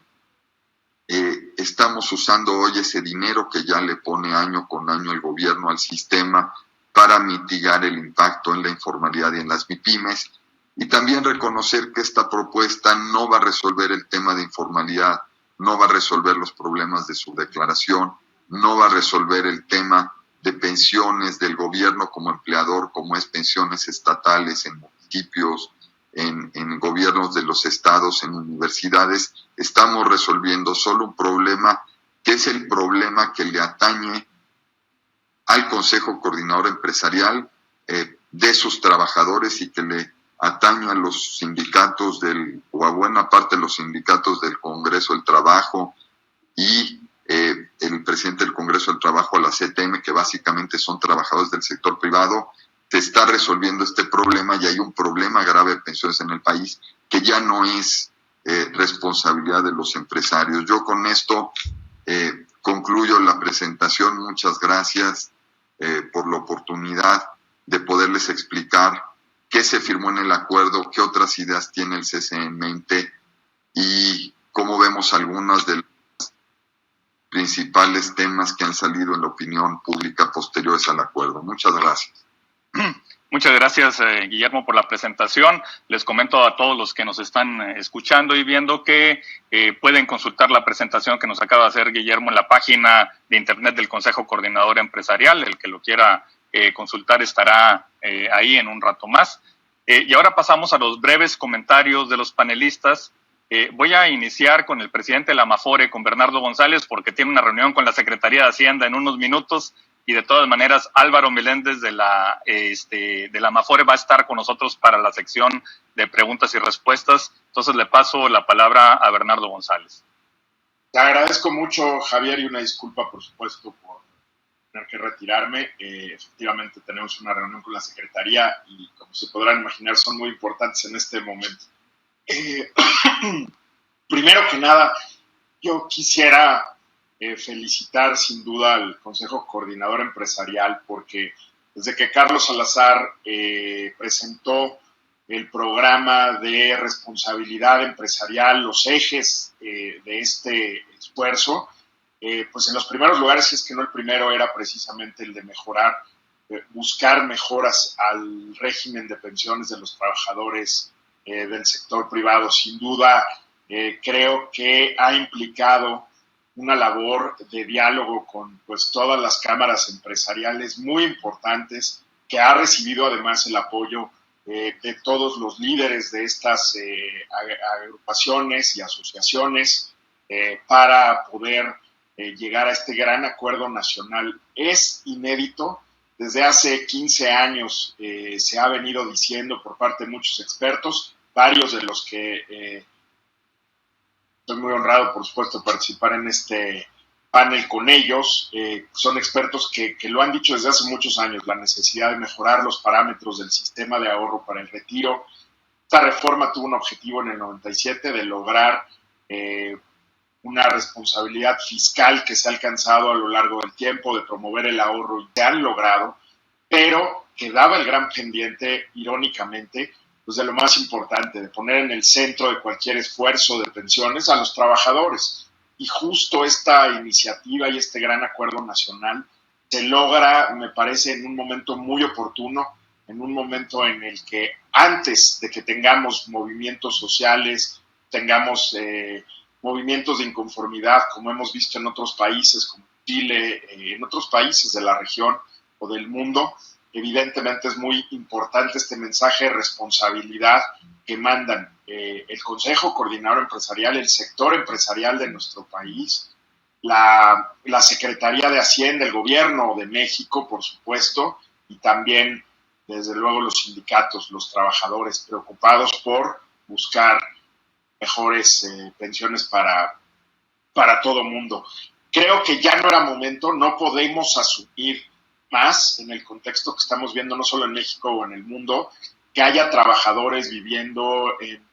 estamos usando hoy ese dinero que ya le pone año con año el gobierno al sistema para mitigar el impacto en la informalidad y en las MIPYMES. Y también reconocer que esta propuesta no va a resolver el tema de informalidad, no va a resolver los problemas de subdeclaración, no va a resolver el tema de pensiones del gobierno como empleador, como es pensiones estatales en municipios, en gobiernos de los estados, en universidades. Estamos resolviendo solo un problema que es el problema que le atañe al Consejo Coordinador Empresarial de sus trabajadores y que le atañe a los sindicatos o a buena parte de los sindicatos del Congreso del Trabajo y el presidente del Congreso del Trabajo, a la CTM, que básicamente son trabajadores del sector privado. Se está resolviendo este problema y hay un problema grave de pensiones en el país que ya no es responsabilidad de los empresarios. Yo con esto concluyo la presentación. Muchas gracias por la oportunidad de poderles explicar qué se firmó en el acuerdo, qué otras ideas tiene el CCE en mente y cómo vemos algunos de los principales temas que han salido en la opinión pública posteriores al acuerdo. Muchas gracias. Muchas gracias, Guillermo, por la presentación. Les comento a todos los que nos están escuchando y viendo que pueden consultar la presentación que nos acaba de hacer Guillermo en la página de internet del Consejo Coordinador Empresarial. El que lo quiera consultar estará ahí en un rato más. Y ahora pasamos a los breves comentarios de los panelistas. Voy a iniciar con el presidente de la AMAFORE, con Bernardo González, porque tiene una reunión con la Secretaría de Hacienda en unos minutos. Y de todas maneras, Álvaro Meléndez de la AMAFORE va a estar con nosotros para la sección de preguntas y respuestas. Entonces le paso la palabra a Bernardo González. Te agradezco mucho, Javier, y una disculpa, por supuesto, por tener que retirarme. Efectivamente, tenemos una reunión con la Secretaría y, como se podrán imaginar, son muy importantes en este momento. Primero que nada, yo quisiera felicitar sin duda al Consejo Coordinador Empresarial porque desde que Carlos Salazar presentó el programa de responsabilidad empresarial, los ejes de este esfuerzo, pues en los primeros lugares, si es que no el primero, era precisamente el de mejorar, buscar mejoras al régimen de pensiones de los trabajadores del sector privado. Sin duda, creo que ha implicado una labor de diálogo con pues todas las cámaras empresariales muy importantes, que ha recibido además el apoyo de todos los líderes de estas agrupaciones y asociaciones para poder llegar a este gran acuerdo nacional. Es inédito. Desde hace 15 años se ha venido diciendo por parte de muchos expertos, varios de los que estoy muy honrado, por supuesto, de participar en este panel con ellos. Son expertos que lo han dicho desde hace muchos años, la necesidad de mejorar los parámetros del sistema de ahorro para el retiro. Esta reforma tuvo un objetivo en el 97 de lograr una responsabilidad fiscal que se ha alcanzado a lo largo del tiempo, de promover el ahorro y se han logrado, pero quedaba el gran pendiente, irónicamente, pues de lo más importante, de poner en el centro de cualquier esfuerzo de pensiones a los trabajadores. Y justo esta iniciativa y este gran acuerdo nacional se logra, me parece, en un momento muy oportuno, en un momento en el que antes de que tengamos movimientos sociales, tengamos movimientos de inconformidad, como hemos visto en otros países, como Chile, en otros países de la región o del mundo, evidentemente es muy importante este mensaje de responsabilidad que mandan el Consejo Coordinador Empresarial, el sector empresarial de nuestro país, la Secretaría de Hacienda, el Gobierno de México, por supuesto, y también, desde luego, los sindicatos, los trabajadores preocupados por buscar mejores pensiones para todo mundo. Creo que ya no era momento, no podemos asumir más en el contexto que estamos viendo, no solo en México o en el mundo, que haya trabajadores viviendo en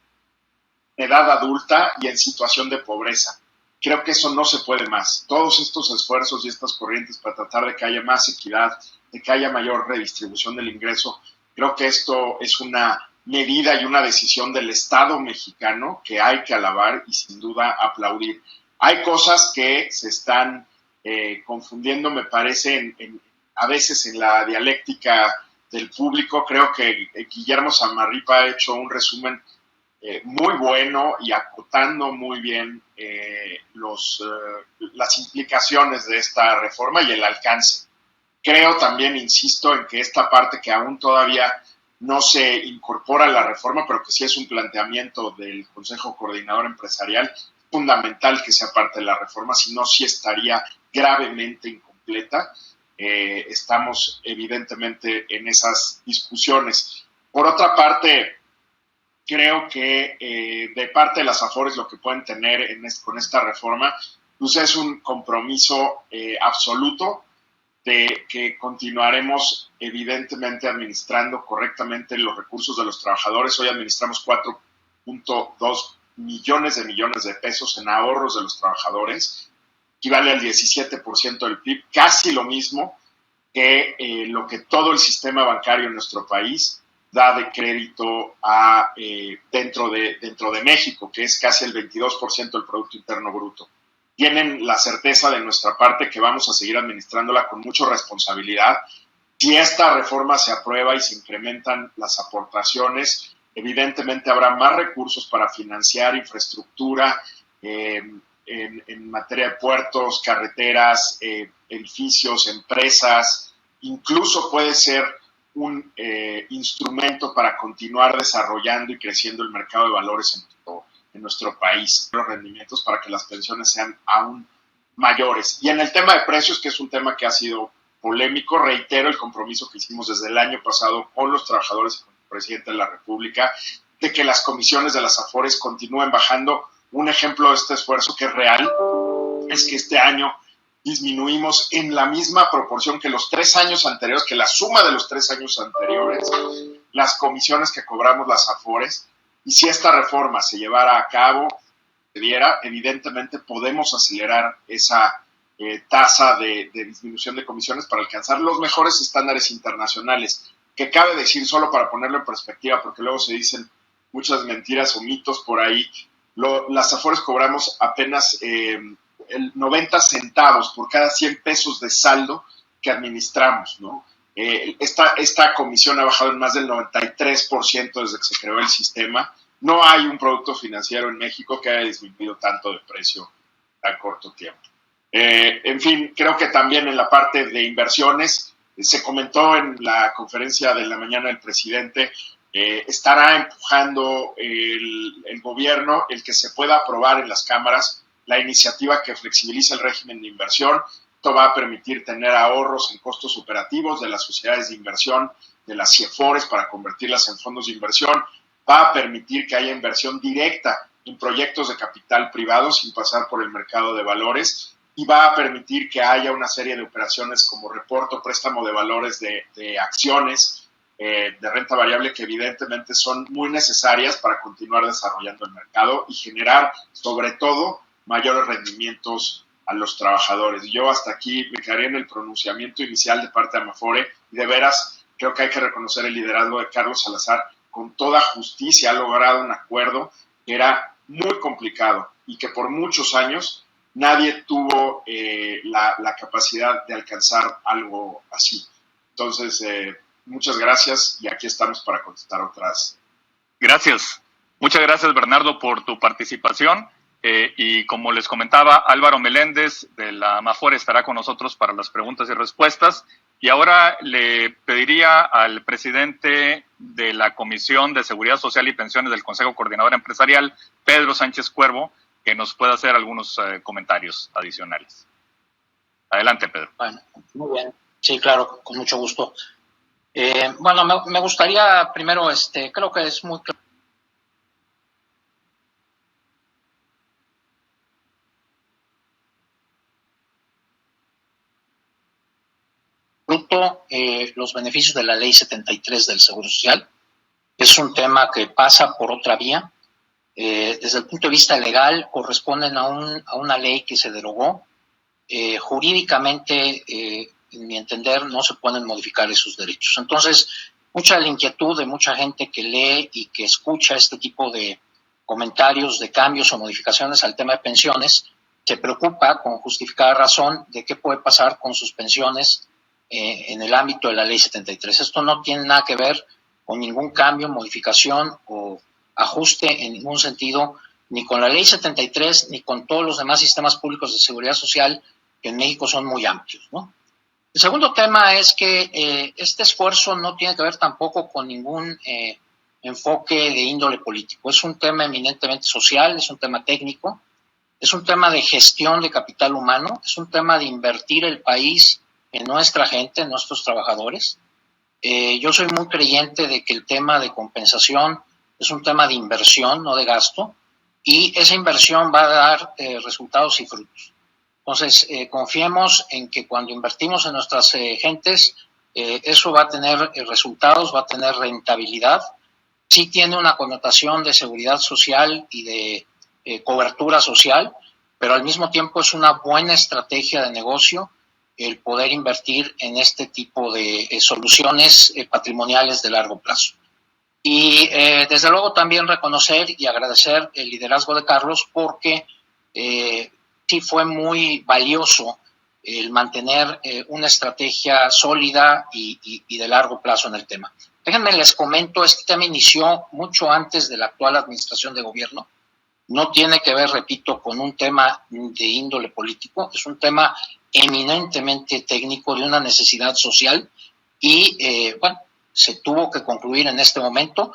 edad adulta y en situación de pobreza. Creo que eso no se puede más. Todos estos esfuerzos y estas corrientes para tratar de que haya más equidad, de que haya mayor redistribución del ingreso, creo que esto es una medida y una decisión del Estado mexicano que hay que alabar y sin duda aplaudir. Hay cosas que se están confundiendo, me parece, a veces en la dialéctica del público. Creo que Guillermo Zamarripa ha hecho un resumen muy bueno y acotando muy bien las implicaciones de esta reforma y el alcance. Creo también, insisto, en que esta parte que aún todavía no se incorpora a la reforma, pero que sí es un planteamiento del Consejo Coordinador Empresarial, fundamental que sea parte de la reforma, si no, sí estaría gravemente incompleta. Estamos evidentemente en esas discusiones. Por otra parte, creo que de parte de las AFORES lo que pueden tener con esta reforma pues es un compromiso absoluto de que continuaremos evidentemente administrando correctamente los recursos de los trabajadores. Hoy administramos 4.2 millones de pesos en ahorros de los trabajadores, equivale al 17% del PIB, casi lo mismo que lo que todo el sistema bancario en nuestro país da de crédito dentro de México, que es casi el 22% del Producto Interno Bruto. Tienen la certeza de nuestra parte que vamos a seguir administrándola con mucha responsabilidad. Si esta reforma se aprueba y se incrementan las aportaciones, evidentemente habrá más recursos para financiar infraestructura en materia de puertos, carreteras, edificios, empresas. Incluso puede ser un instrumento para continuar desarrollando y creciendo el mercado de valores en nuestro país, los rendimientos para que las pensiones sean aún mayores. Y en el tema de precios, que es un tema que ha sido polémico, reitero el compromiso que hicimos desde el año pasado con los trabajadores y con el presidente de la República, de que las comisiones de las AFORES continúen bajando. Un ejemplo de este esfuerzo que es real es que este año disminuimos en la misma proporción que los 3 años anteriores, que la suma de los 3 años anteriores, las comisiones que cobramos las AFORES. Y si esta reforma se llevara a cabo, se diera, evidentemente podemos acelerar esa tasa de disminución de comisiones para alcanzar los mejores estándares internacionales, que cabe decir, solo para ponerlo en perspectiva, porque luego se dicen muchas mentiras o mitos por ahí, las AFORES cobramos apenas el 90 centavos por cada 100 pesos de saldo que administramos, ¿no? Esta comisión ha bajado en más del 93% desde que se creó el sistema. No hay un producto financiero en México que haya disminuido tanto de precio en tan corto tiempo. En fin, creo que también en la parte de inversiones, se comentó en la conferencia de la mañana del presidente, estará empujando el gobierno el que se pueda aprobar en las cámaras la iniciativa que flexibiliza el régimen de inversión. Esto va a permitir tener ahorros en costos operativos de las sociedades de inversión, de las CIEFORES, para convertirlas en fondos de inversión. Va a permitir que haya inversión directa en proyectos de capital privado sin pasar por el mercado de valores, y va a permitir que haya una serie de operaciones como reporte o préstamo de valores de acciones de renta variable, que evidentemente son muy necesarias para continuar desarrollando el mercado y generar, sobre todo, mayores rendimientos a los trabajadores. Yo hasta aquí me quedaría en el pronunciamiento inicial de parte de Amafore, y de veras creo que hay que reconocer el liderazgo de Carlos Salazar. Con toda justicia ha logrado un acuerdo que era muy complicado y que por muchos años nadie tuvo la capacidad de alcanzar algo así. Entonces, muchas gracias, y aquí estamos para contestar otras. Gracias. Muchas gracias, Bernardo, por tu participación. Y como les comentaba, Álvaro Meléndez de la Amafore estará con nosotros para las preguntas y respuestas. Y ahora le pediría al presidente de la Comisión de Seguridad Social y Pensiones del Consejo Coordinador Empresarial, Pedro Sánchez Cuervo, que nos pueda hacer algunos comentarios adicionales. Adelante, Pedro. Bueno, muy bien. Sí, claro, con mucho gusto. Bueno, me gustaría primero, creo que es muy claro. Los beneficios de la Ley 73 del Seguro Social. Es un tema que pasa por otra vía. Desde el punto de vista legal, corresponden a una ley que se derogó. Jurídicamente, en mi entender, no se pueden modificar esos derechos. Entonces, mucha de la inquietud de mucha gente que lee y que escucha este tipo de comentarios de cambios o modificaciones al tema de pensiones se preocupa con justificada razón de qué puede pasar con sus pensiones en el ámbito de la Ley 73. Esto no tiene nada que ver con ningún cambio, modificación o ajuste en ningún sentido, ni con la Ley 73, ni con todos los demás sistemas públicos de seguridad social que en México son muy amplios, ¿no? El segundo tema es que este esfuerzo no tiene que ver tampoco con ningún enfoque de índole político. Es un tema eminentemente social, es un tema técnico, es un tema de gestión de capital humano, es un tema de invertir el país en nuestra gente, en nuestros trabajadores. Yo soy muy creyente de que el tema de compensación es un tema de inversión, no de gasto, y esa inversión va a dar resultados y frutos. Entonces, confiemos en que cuando invertimos en nuestras gentes, eso va a tener resultados, va a tener rentabilidad. Sí tiene una connotación de seguridad social y de cobertura social, pero al mismo tiempo es una buena estrategia de negocio el poder invertir en este tipo de soluciones patrimoniales de largo plazo. Y desde luego también reconocer y agradecer el liderazgo de Carlos, porque sí fue muy valioso el mantener una estrategia sólida y de largo plazo en el tema. Déjenme les comento, este tema inició mucho antes de la actual administración de gobierno. No tiene que ver, repito, con un tema de índole político, es un tema eminentemente técnico de una necesidad social y, bueno, se tuvo que concluir en este momento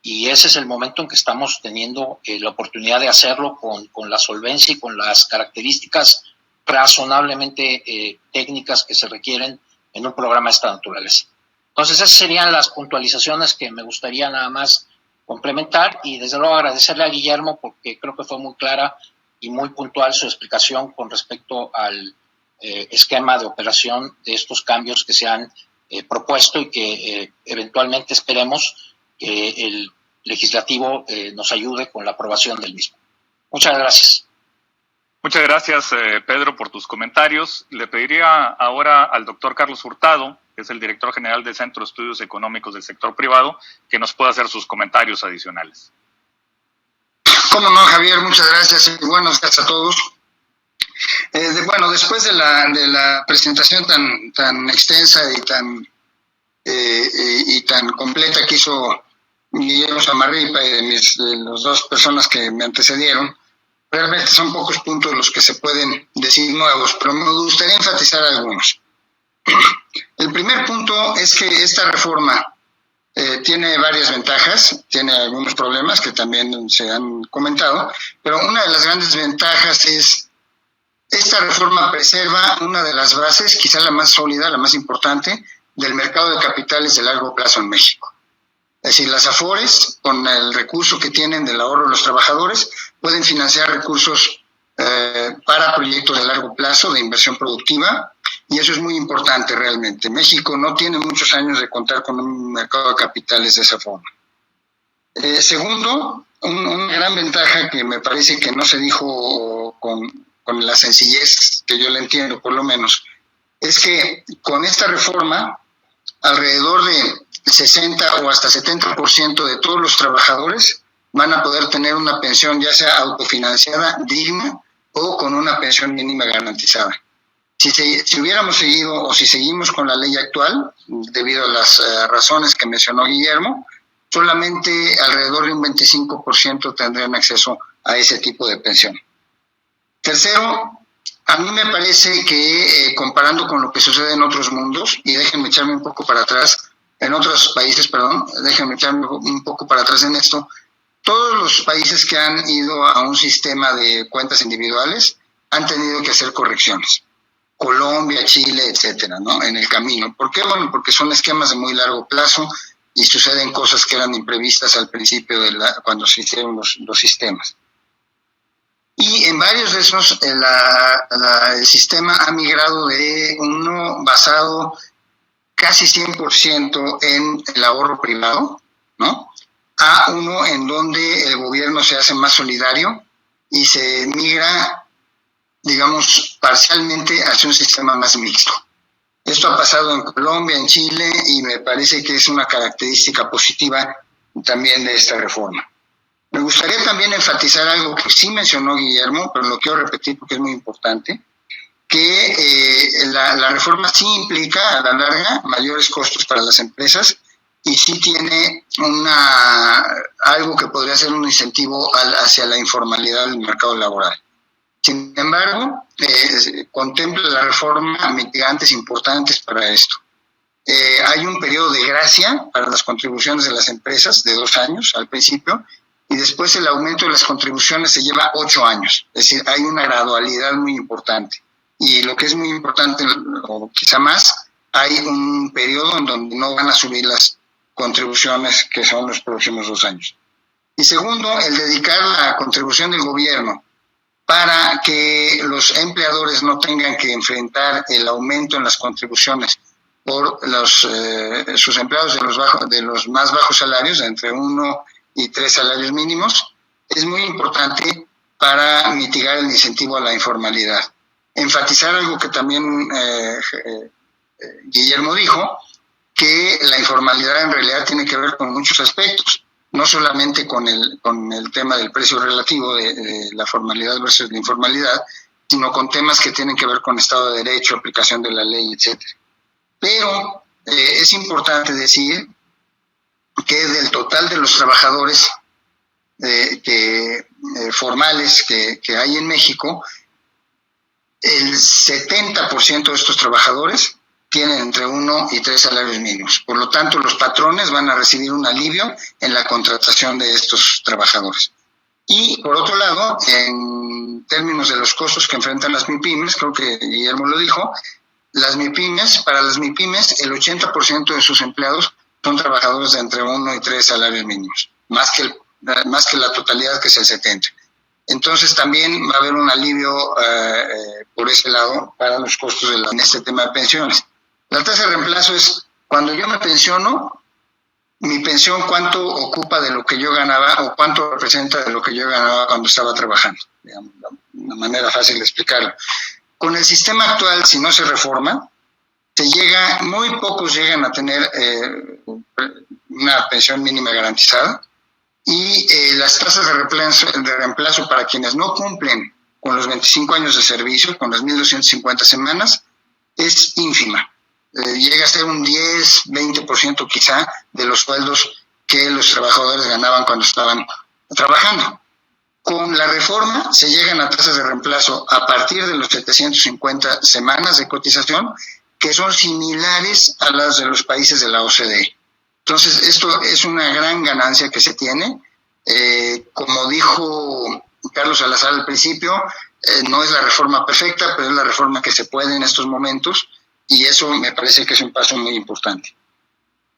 y ese es el momento en que estamos teniendo la oportunidad de hacerlo con la solvencia y con las características razonablemente técnicas que se requieren en un programa de esta naturaleza. Entonces, esas serían las puntualizaciones que me gustaría nada más complementar y desde luego agradecerle a Guillermo porque creo que fue muy clara y muy puntual su explicación con respecto al esquema de operación de estos cambios que se han propuesto y que eventualmente esperemos que el legislativo nos ayude con la aprobación del mismo. Muchas gracias. Muchas gracias, Pedro, por tus comentarios. Le pediría ahora al doctor Carlos Hurtado, que es el director general del Centro de Estudios Económicos del Sector Privado, que nos pueda hacer sus comentarios adicionales. Cómo no, Javier, muchas gracias y buenos días a todos. Bueno, después de la presentación tan extensa y tan completa que hizo Guillermo Zamarripa y de las dos personas que me antecedieron, realmente son pocos puntos los que se pueden decir nuevos, pero me gustaría enfatizar algunos. El primer punto es que esta reforma tiene varias ventajas, tiene algunos problemas que también se han comentado, pero una de las grandes ventajas es esta reforma preserva una de las bases, quizá la más sólida, la más importante, del mercado de capitales de largo plazo en México. Es decir, las AFORES, con el recurso que tienen del ahorro de los trabajadores, pueden financiar recursos para proyectos de largo plazo de inversión productiva, y eso es muy importante realmente. México no tiene muchos años de contar con un mercado de capitales de esa forma. Segundo, una gran ventaja que me parece que no se dijo con la sencillez que yo le entiendo, por lo menos, es que con esta reforma, alrededor de 60 o hasta 70% de todos los trabajadores van a poder tener una pensión ya sea autofinanciada, digna o con una pensión mínima garantizada. Si hubiéramos seguido o si seguimos con la ley actual, debido a las razones que mencionó Guillermo, solamente alrededor de un 25% tendrían acceso a ese tipo de pensión. Tercero, a mí me parece que comparando con lo que sucede en otros mundos, y déjenme echarme un poco para atrás, en otros países, déjenme echarme un poco para atrás en esto, todos los países que han ido a un sistema de cuentas individuales han tenido que hacer correcciones. Colombia, Chile, etcétera, ¿no? En el camino. ¿Por qué? Bueno, porque son esquemas de muy largo plazo y suceden cosas que eran imprevistas al principio cuando se hicieron los sistemas. Y en varios de esos, el sistema ha migrado de uno basado casi 100% en el ahorro privado, ¿no? A uno en donde el gobierno se hace más solidario y se migra, digamos, parcialmente hacia un sistema más mixto. Esto ha pasado en Colombia, en Chile, y me parece que es una característica positiva también de esta reforma. Me gustaría también enfatizar algo que sí mencionó Guillermo, pero lo quiero repetir porque es muy importante, que la reforma sí implica a la larga mayores costos para las empresas y sí tiene algo que podría ser un incentivo hacia la informalidad del mercado laboral. Sin embargo, contempla la reforma mitigantes importantes para esto. Hay un periodo de gracia para las contribuciones de las empresas de 2 años al principio, y después el aumento de las contribuciones se lleva 8 años. Es decir, hay una gradualidad muy importante. Y lo que es muy importante, o quizá más, hay un periodo en donde no van a subir las contribuciones, que son los próximos 2 años. Y segundo, el dedicar la contribución del gobierno para que los empleadores no tengan que enfrentar el aumento en las contribuciones por sus empleados de los más bajos salarios, entre 1 y 3 salarios mínimos, es muy importante para mitigar el incentivo a la informalidad. Enfatizar algo que también Guillermo dijo, que la informalidad en realidad tiene que ver con muchos aspectos, no solamente con el tema del precio relativo de la formalidad versus la informalidad, sino con temas que tienen que ver con Estado de Derecho, aplicación de la ley, etc. Pero es importante decir que del total de los trabajadores formales que hay en México, el 70% de estos trabajadores tienen entre 1 y 3 salarios mínimos. Por lo tanto, los patrones van a recibir un alivio en la contratación de estos trabajadores. Y, por otro lado, en términos de los costos que enfrentan las MIPYMES, creo que Guillermo lo dijo, para las MIPYMES, el 80% de sus empleados son trabajadores de entre 1 y 3 salarios mínimos, más que la totalidad, que es el 70%. Entonces también va a haber un alivio por ese lado para los costos en este tema de pensiones. La tasa de reemplazo es, cuando yo me pensiono, mi pensión cuánto ocupa de lo que yo ganaba o cuánto representa de lo que yo ganaba cuando estaba trabajando. Digamos, una manera fácil de explicarlo. Con el sistema actual, si no se reforma, muy pocos llegan a tener una pensión mínima garantizada, y las tasas de reemplazo para quienes no cumplen con los 25 años de servicio, con las 1.250 semanas, es ínfima. Llega a ser un 10-20% quizá de los sueldos que los trabajadores ganaban cuando estaban trabajando. Con la reforma se llegan a tasas de reemplazo a partir de los 750 semanas de cotización, que son similares a las de los países de la OCDE. Entonces, esto es una gran ganancia que se tiene. Como dijo Carlos Salazar al principio, no es la reforma perfecta, pero es la reforma que se puede en estos momentos, y eso me parece que es un paso muy importante.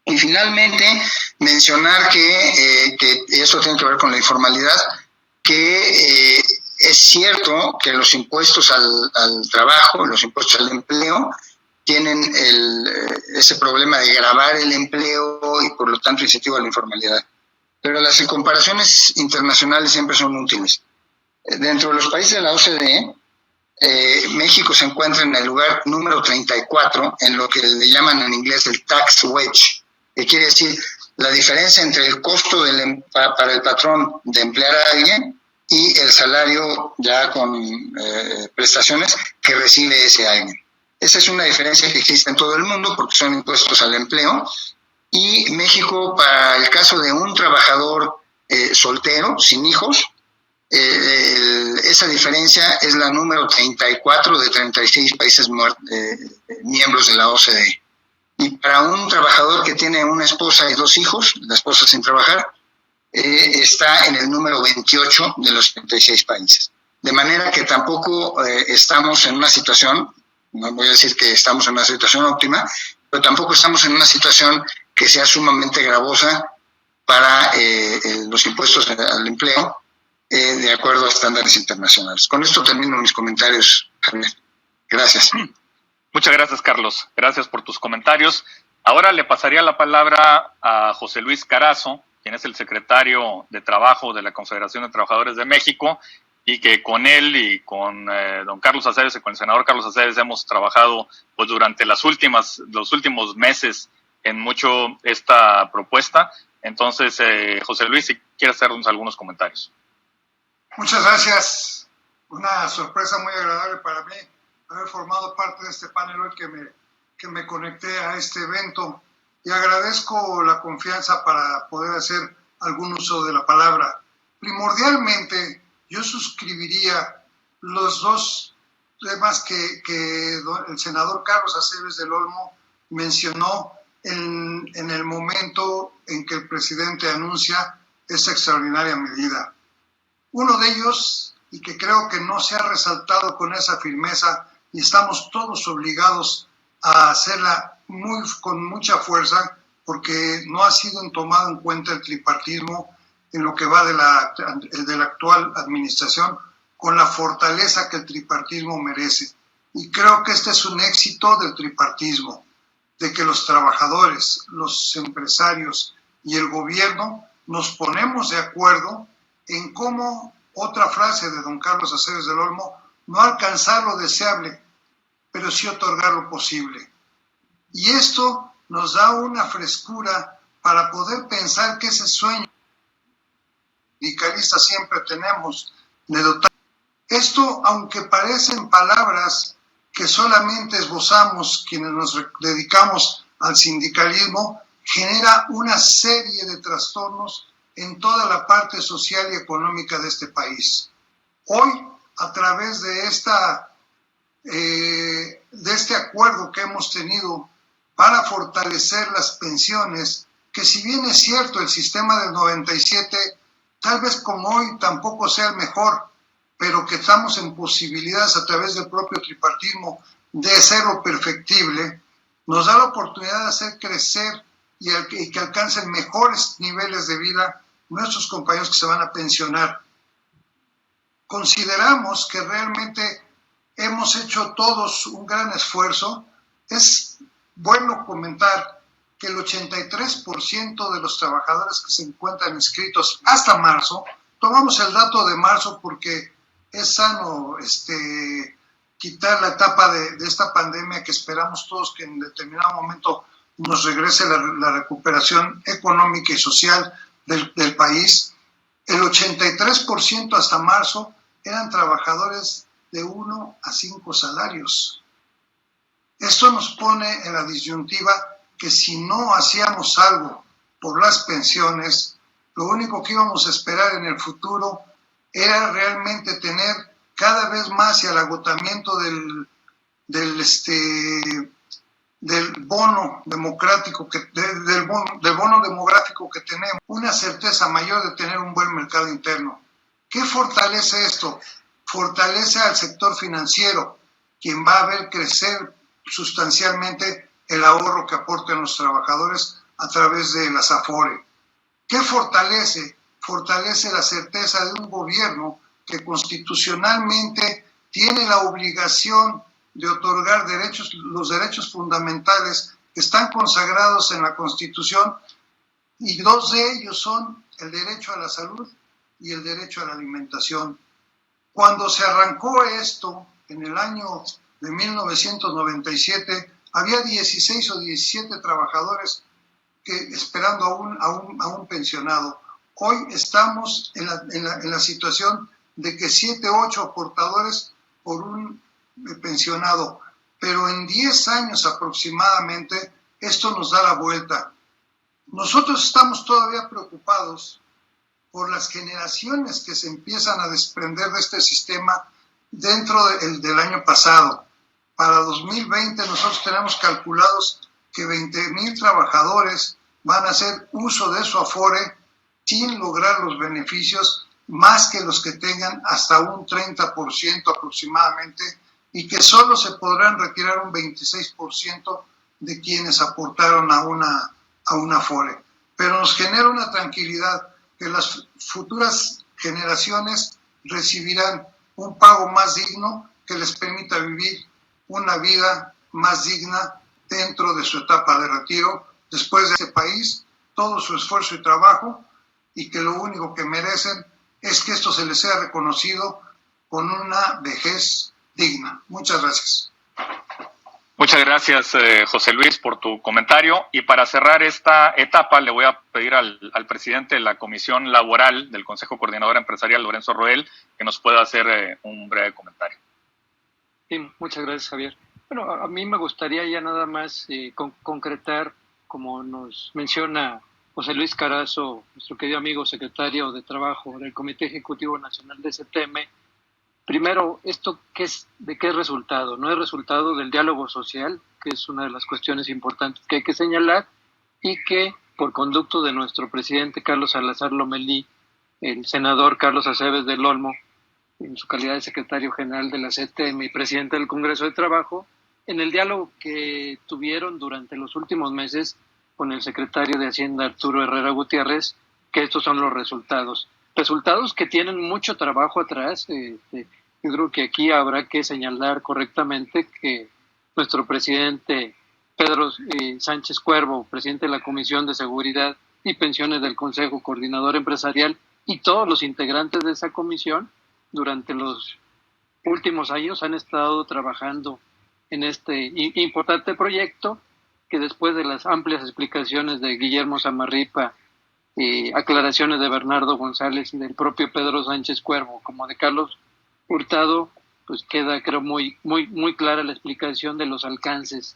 Y finalmente, mencionar que eso tiene que ver con la informalidad, que es cierto que los impuestos al trabajo, los impuestos al empleo, tienen ese problema de gravar el empleo y por lo tanto incentivo a la informalidad. Pero las comparaciones internacionales siempre son útiles. Dentro de los países de la OCDE, México se encuentra en el lugar número 34 en lo que le llaman en inglés el tax wedge, que quiere decir la diferencia entre el costo para el patrón de emplear a alguien y el salario ya con prestaciones que recibe ese alguien. Esa es una diferencia que existe en todo el mundo porque son impuestos al empleo, y México, para el caso de un trabajador soltero, sin hijos, esa diferencia es la número 34 de 36 países miembros de la OCDE. Y para un trabajador que tiene una esposa y 2 hijos, la esposa sin trabajar, está en el número 28 de los 36 países. De manera que tampoco estamos en una situación, no voy a decir que estamos en una situación óptima, pero tampoco estamos en una situación que sea sumamente gravosa para los impuestos al empleo, de acuerdo a estándares internacionales. Con esto termino mis comentarios, Javier. Gracias. Muchas gracias, Carlos. Gracias por tus comentarios. Ahora le pasaría la palabra a José Luis Carazo, quien es el secretario de Trabajo de la Confederación de Trabajadores de México, y que con él y con don Carlos Acebes y con el senador Carlos Acebes hemos trabajado pues durante los últimos meses en mucho esta propuesta. Entonces, José Luis, si quiere hacernos algunos comentarios. Muchas gracias. Una sorpresa muy agradable para mí haber formado parte de este panel hoy que me conecté a este evento, y agradezco la confianza para poder hacer algún uso de la palabra. Primordialmente, yo suscribiría los dos temas que el senador Carlos Acebes del Olmo mencionó en el momento en que el presidente anuncia esta extraordinaria medida. Uno de ellos, y que creo que no se ha resaltado con esa firmeza, y estamos todos obligados a hacerla con mucha fuerza, porque no ha sido tomado en cuenta el tripartismo en lo que va de la actual administración, con la fortaleza que el tripartismo merece. Y creo que este es un éxito del tripartismo, de que los trabajadores, los empresarios y el gobierno nos ponemos de acuerdo en cómo, otra frase de don Carlos Acebes del Olmo, no alcanzar lo deseable, pero sí otorgar lo posible. Y esto nos da una frescura para poder pensar que ese sueño sindicalistas siempre tenemos de dotar. Esto, aunque parecen palabras que solamente esbozamos quienes nos dedicamos al sindicalismo, genera una serie de trastornos en toda la parte social y económica de este país. Hoy, a través de este acuerdo que hemos tenido para fortalecer las pensiones, que si bien es cierto el sistema del 97, tal vez como hoy tampoco sea el mejor, pero que estamos en posibilidades a través del propio tripartismo de hacerlo perfectible, nos da la oportunidad de hacer crecer y que alcancen mejores niveles de vida nuestros compañeros que se van a pensionar. Consideramos que realmente hemos hecho todos un gran esfuerzo. Es bueno comentar que el 83% de los trabajadores que se encuentran inscritos hasta marzo, tomamos el dato de marzo porque es sano quitar la etapa de esta pandemia, que esperamos todos que en determinado momento nos regrese la recuperación económica y social del país. El 83% hasta marzo eran trabajadores de 1 a 5 salarios. Esto nos pone en la disyuntiva que si no hacíamos algo por las pensiones, lo único que íbamos a esperar en el futuro era realmente tener cada vez más, y al agotamiento del bono democrático del bono demográfico que tenemos, una certeza mayor de tener un buen mercado interno. ¿Qué fortalece esto? Fortalece al sector financiero, quien va a ver crecer sustancialmente el ahorro que aportan los trabajadores a través de las AFORE. ¿Qué fortalece? Fortalece la certeza de un gobierno que constitucionalmente tiene la obligación de otorgar los derechos fundamentales que están consagrados en la Constitución, y 2 de ellos son el derecho a la salud y el derecho a la alimentación. Cuando se arrancó esto, en el año de 1997, había 16 o 17 trabajadores esperando a un pensionado. Hoy estamos en la situación de que 7, 8 aportadores por un pensionado, pero en 10 años aproximadamente esto nos da la vuelta. Nosotros estamos todavía preocupados por las generaciones que se empiezan a desprender de este sistema dentro del año pasado. Para 2020 nosotros tenemos calculados que 20,000 trabajadores van a hacer uso de su Afore sin lograr los beneficios más que los que tengan hasta un 30% aproximadamente, y que solo se podrán retirar un 26% de quienes aportaron a una Afore. Pero nos genera una tranquilidad que las futuras generaciones recibirán un pago más digno que les permita vivir una vida más digna dentro de su etapa de retiro, después de este país, todo su esfuerzo y trabajo, y que lo único que merecen es que esto se les sea reconocido con una vejez digna. Muchas gracias. Muchas gracias, José Luis, por tu comentario. Y para cerrar esta etapa, le voy a pedir al presidente de la Comisión Laboral del Consejo Coordinador Empresarial, Lorenzo Roel, que nos pueda hacer un breve comentario. Sí, muchas gracias, Javier. Bueno, a mí me gustaría ya nada más concretar, como nos menciona José Luis Carazo, nuestro querido amigo secretario de Trabajo del Comité Ejecutivo Nacional de CTM. Primero, ¿de qué es resultado? No es resultado del diálogo social, que es una de las cuestiones importantes que hay que señalar, y que por conducto de nuestro presidente Carlos Salazar Lomelí, el senador Carlos Aceves del Olmo, en su calidad de secretario general de la CTM y presidente del Congreso de Trabajo, en el diálogo que tuvieron durante los últimos meses con el secretario de Hacienda Arturo Herrera Gutiérrez, que estos son los resultados. Resultados que tienen mucho trabajo atrás. Yo creo que aquí habrá que señalar correctamente que nuestro presidente Pedro Sánchez Cuervo, presidente de la Comisión de Seguridad y Pensiones del Consejo Coordinador Empresarial, y todos los integrantes de esa comisión durante los últimos años han estado trabajando en este importante proyecto, que después de las amplias explicaciones de Guillermo Zamarripa, aclaraciones de Bernardo González y del propio Pedro Sánchez Cuervo, como de Carlos Hurtado, pues queda, creo, muy clara la explicación de los alcances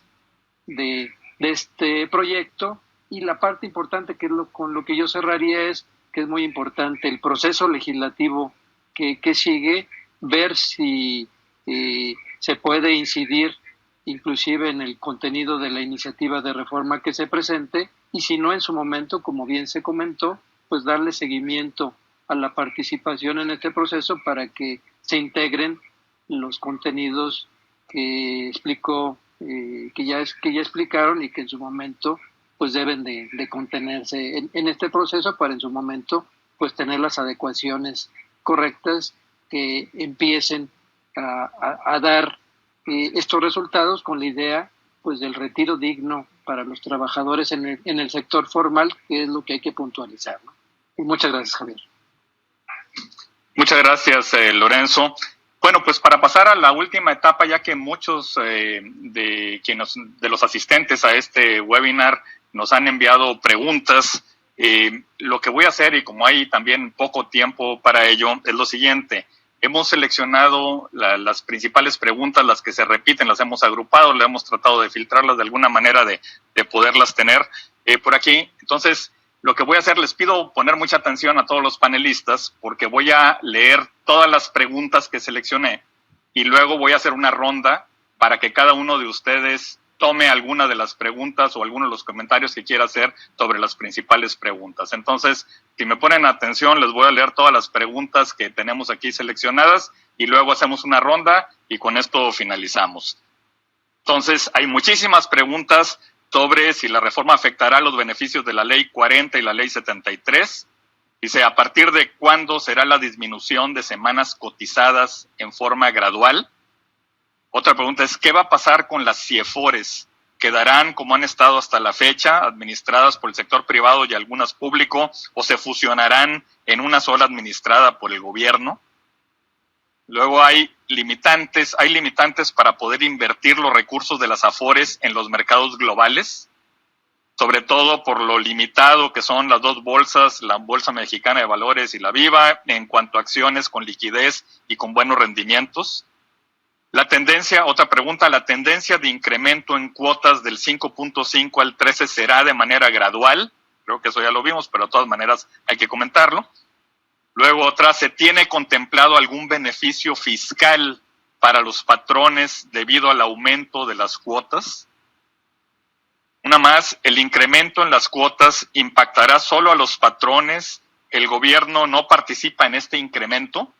de este proyecto. Y la parte importante, que es con lo que yo cerraría, es que es muy importante el proceso legislativo que sigue, ver si se puede incidir inclusive en el contenido de la iniciativa de reforma que se presente, y si no, en su momento, como bien se comentó, pues darle seguimiento a la participación en este proceso para que se integren los contenidos que explicó, que ya explicaron, y que en su momento pues deben de contenerse en este proceso, para en su momento pues tener las adecuaciones correctas que empiecen a dar estos resultados, con la idea pues del retiro digno para los trabajadores en el sector formal, que es lo que hay que puntualizar, ¿no? Y muchas gracias, Javier. Muchas gracias, Lorenzo. Bueno, pues para pasar a la última etapa, ya que muchos de los asistentes a este webinar nos han enviado preguntas, lo que voy a hacer, y como hay también poco tiempo para ello, es lo siguiente. Hemos seleccionado las principales preguntas, las que se repiten, las hemos agrupado, le hemos tratado de filtrarlas de alguna manera de poderlas tener por aquí. Entonces, lo que voy a hacer, les pido poner mucha atención a todos los panelistas, porque voy a leer todas las preguntas que seleccioné y luego voy a hacer una ronda para que cada uno de ustedes tome alguna de las preguntas o alguno de los comentarios que quiera hacer sobre las principales preguntas. Entonces, si me ponen atención, les voy a leer todas las preguntas que tenemos aquí seleccionadas y luego hacemos una ronda y con esto finalizamos. Entonces, hay muchísimas preguntas sobre si la reforma afectará los beneficios de la Ley 40 y la Ley 73. Dice, ¿a partir de cuándo será la disminución de semanas cotizadas en forma gradual? Otra pregunta es, ¿qué va a pasar con las CIEFORES? ¿Quedarán como han estado hasta la fecha, administradas por el sector privado y algunas público, o se fusionarán en una sola administrada por el gobierno? Luego hay limitantes para poder invertir los recursos de las Afores en los mercados globales, sobre todo por lo limitado que son las dos bolsas, la Bolsa Mexicana de Valores y la Viva, en cuanto a acciones con liquidez y con buenos rendimientos. La tendencia de incremento en cuotas del 5.5 al 13 será de manera gradual. Creo que eso ya lo vimos, pero de todas maneras hay que comentarlo. Luego otra, ¿se tiene contemplado algún beneficio fiscal para los patrones debido al aumento de las cuotas? Una más, ¿el incremento en las cuotas impactará solo a los patrones? ¿El gobierno no participa en este incremento?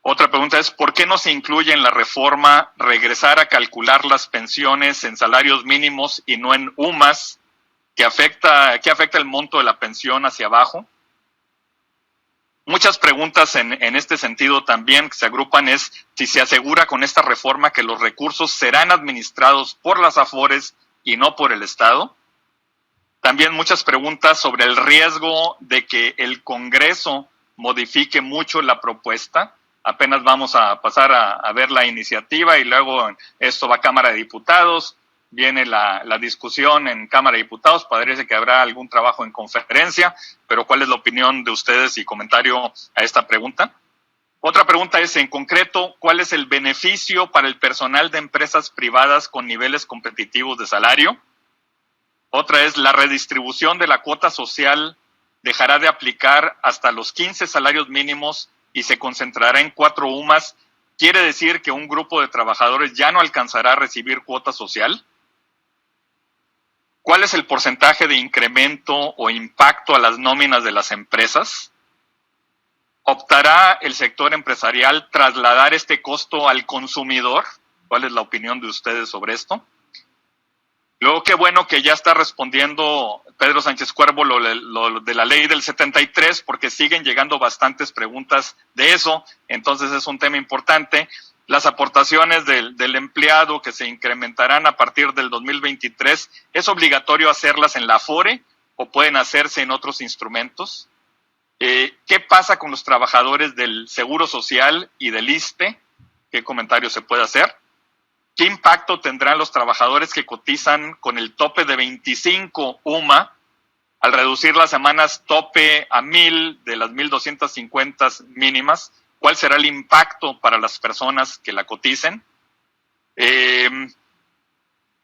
Otra pregunta es, ¿por qué no se incluye en la reforma regresar a calcular las pensiones en salarios mínimos y no en UMAS, que afecta el monto de la pensión hacia abajo? Muchas preguntas en este sentido también que se agrupan es si se asegura con esta reforma que los recursos serán administrados por las Afores y no por el Estado. También muchas preguntas sobre el riesgo de que el Congreso modifique mucho la propuesta. Apenas vamos a pasar a ver la iniciativa y luego esto va a Cámara de Diputados. Viene la discusión en Cámara de Diputados, parece que habrá algún trabajo en conferencia, pero ¿cuál es la opinión de ustedes y comentario a esta pregunta? Otra pregunta es, en concreto, ¿cuál es el beneficio para el personal de empresas privadas con niveles competitivos de salario? Otra es, ¿la redistribución de la cuota social dejará de aplicar hasta los 15 salarios mínimos y se concentrará en 4 UMAS? ¿Quiere decir que un grupo de trabajadores ya no alcanzará a recibir cuota social? ¿Cuál es el porcentaje de incremento o impacto a las nóminas de las empresas? ¿Optará el sector empresarial trasladar este costo al consumidor? ¿Cuál es la opinión de ustedes sobre esto? Luego, qué bueno que ya está respondiendo Pedro Sánchez Cuervo lo de la ley del 73, porque siguen llegando bastantes preguntas de eso, entonces es un tema importante. Las aportaciones del empleado que se incrementarán a partir del 2023, ¿es obligatorio hacerlas en la Afore o pueden hacerse en otros instrumentos? ¿Qué pasa con los trabajadores del Seguro Social y del ISSSTE? ¿Qué comentario se puede hacer? ¿Qué impacto tendrán los trabajadores que cotizan con el tope de 25 UMA al reducir las semanas tope a 1,000 de las 1,250 mínimas? ¿Cuál será el impacto para las personas que la coticen?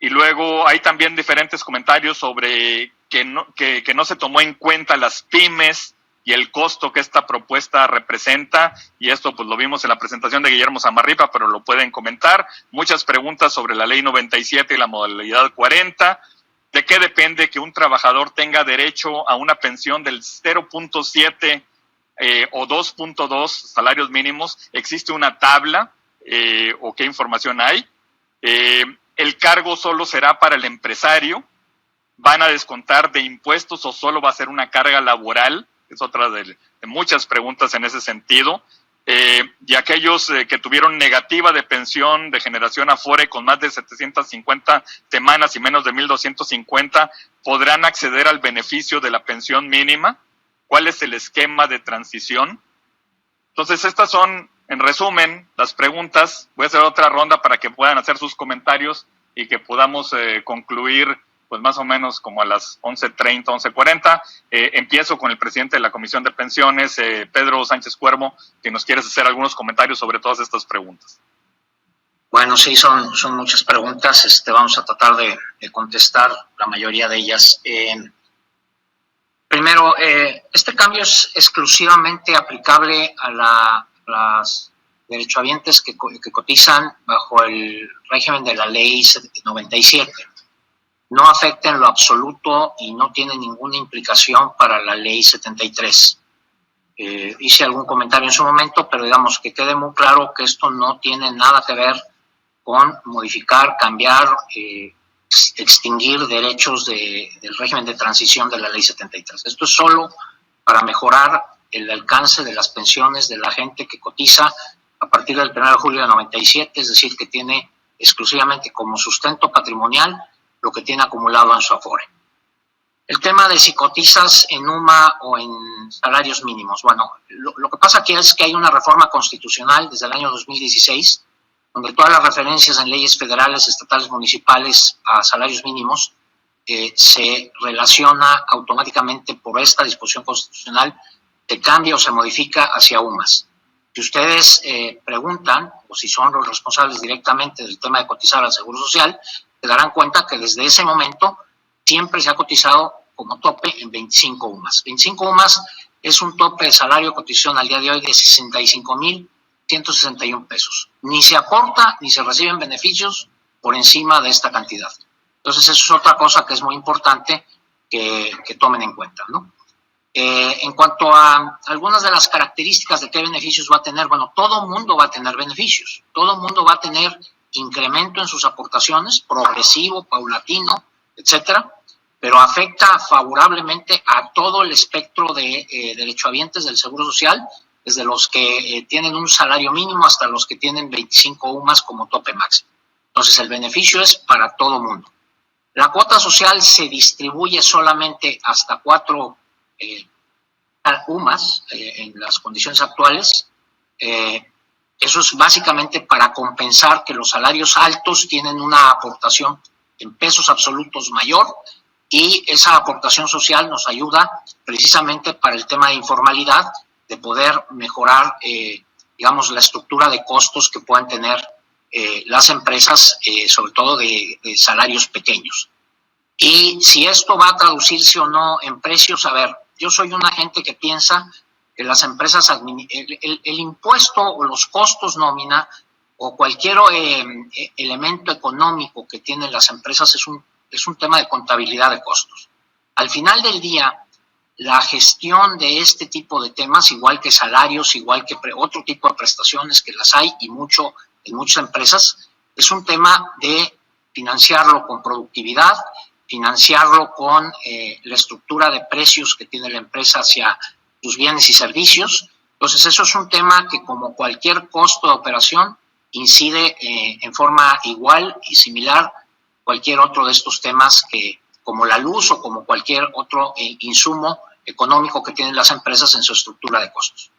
Y luego hay también diferentes comentarios sobre que no se tomó en cuenta las pymes y el costo que esta propuesta representa, y esto pues lo vimos en la presentación de Guillermo Zamarripa, pero lo pueden comentar. Muchas preguntas sobre la ley 97 y la modalidad 40. ¿De qué depende que un trabajador tenga derecho a una pensión del 0.7 o 2.2 salarios mínimos? ¿Existe una tabla o qué información hay? ¿El cargo solo será para el empresario? ¿Van a descontar de impuestos o solo va a ser una carga laboral? Es otra de muchas preguntas en ese sentido. Y aquellos que tuvieron negativa de pensión de generación Afore con más de 750 semanas y menos de 1,250, ¿podrán acceder al beneficio de la pensión mínima? ¿Cuál es el esquema de transición? Entonces, estas son, en resumen, las preguntas. Voy a hacer otra ronda para que puedan hacer sus comentarios y que podamos concluir pues más o menos como a las 11:30, 11:40. Empiezo con el presidente de la Comisión de Pensiones, Pedro Sánchez Cuervo, que nos quieres hacer algunos comentarios sobre todas estas preguntas. Bueno, sí, son muchas preguntas. Vamos a tratar de contestar la mayoría de ellas. Primero, este cambio es exclusivamente aplicable a las derechohabientes que cotizan bajo el régimen de la ley 97. No afecta en lo absoluto y no tiene ninguna implicación para la ley 73. Hice algún comentario en su momento, pero digamos que quede muy claro que esto no tiene nada que ver con modificar, cambiar, extinguir derechos del régimen de transición de la ley 73. Esto es solo para mejorar el alcance de las pensiones de la gente que cotiza a partir del 1 de julio de 97, es decir, que tiene exclusivamente como sustento patrimonial lo que tiene acumulado en su Afore. El tema de si cotizas en UMA o en salarios mínimos. Bueno, lo que pasa aquí es que hay una reforma constitucional desde el año 2016, donde todas las referencias en leyes federales, estatales, municipales a salarios mínimos se relaciona automáticamente por esta disposición constitucional, se cambia o se modifica hacia UMAS. Si ustedes preguntan, o si son los responsables directamente del tema de cotizar al Seguro Social, se darán cuenta que desde ese momento siempre se ha cotizado como tope en 25 UMAS. 25 UMAS es un tope de salario de cotización al día de hoy de 65,161 pesos. Ni se aporta ni se reciben beneficios por encima de esta cantidad. Entonces, eso es otra cosa que es muy importante que tomen en cuenta, ¿no? En cuanto a algunas de las características de qué beneficios va a tener, bueno, todo mundo va a tener beneficios, todo mundo va a tener incremento en sus aportaciones, progresivo, paulatino, etcétera, pero afecta favorablemente a todo el espectro de derechohabientes del Seguro Social, desde los que tienen un salario mínimo hasta los que tienen 25 UMAS como tope máximo. Entonces, el beneficio es para todo mundo. La cuota social se distribuye solamente hasta 4 UMAS en las condiciones actuales. Eso es básicamente para compensar que los salarios altos tienen una aportación en pesos absolutos mayor, y esa aportación social nos ayuda precisamente para el tema de informalidad, de poder mejorar, digamos, la estructura de costos que puedan tener las empresas, sobre todo de salarios pequeños. Y si esto va a traducirse o no en precios, a ver, yo soy una gente que piensa que las empresas, el impuesto o los costos nómina o cualquier elemento económico que tienen las empresas es un tema de contabilidad de costos. Al final del día, la gestión de este tipo de temas, igual que salarios, igual que otro tipo de prestaciones que las hay y mucho en muchas empresas, es un tema de financiarlo con productividad, financiarlo con la estructura de precios que tiene la empresa hacia sus bienes y servicios. Entonces, eso es un tema que, como cualquier costo de operación, incide en forma igual y similar cualquier otro de estos temas, que, como la luz o como cualquier otro insumo económico que tienen las empresas en su estructura de costos.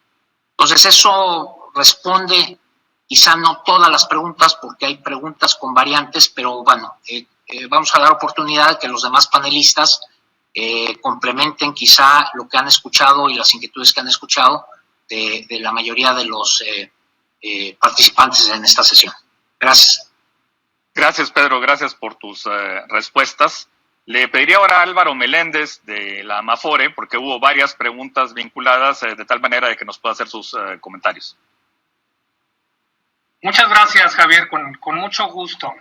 Entonces, eso responde quizá no todas las preguntas, porque hay preguntas con variantes, pero bueno, vamos a dar oportunidad que los demás panelistas complementen quizá lo que han escuchado y las inquietudes que han escuchado de la mayoría de los participantes en esta sesión. Gracias. Gracias, Pedro. Gracias por tus respuestas. Le pediría ahora a Álvaro Meléndez de la Amafore, porque hubo varias preguntas vinculadas, de tal manera de que nos pueda hacer sus comentarios. Muchas gracias, Javier, con mucho gusto.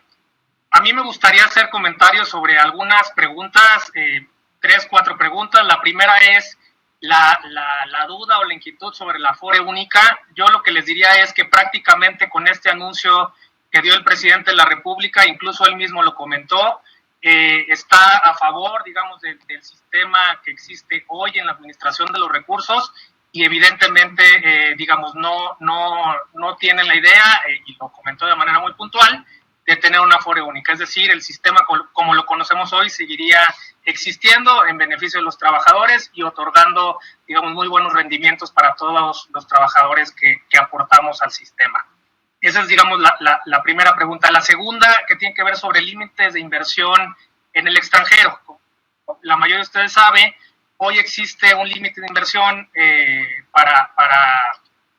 A mí me gustaría hacer comentarios sobre algunas preguntas, 3, 4 preguntas. La primera es la duda o la inquietud sobre la Afore única. Yo lo que les diría es que prácticamente con este anuncio que dio el presidente de la República, incluso él mismo lo comentó, está a favor, digamos, del sistema que existe hoy en la administración de los recursos, y evidentemente, digamos, no tienen la idea, y lo comentó de manera muy puntual, de tener una Afore única. Es decir, el sistema como lo conocemos hoy seguiría existiendo en beneficio de los trabajadores y otorgando, digamos, muy buenos rendimientos para todos los trabajadores que aportamos al sistema. Esa es, digamos, la primera pregunta. La segunda, que tiene que ver sobre límites de inversión en el extranjero. La mayoría de ustedes sabe, hoy existe un límite de inversión para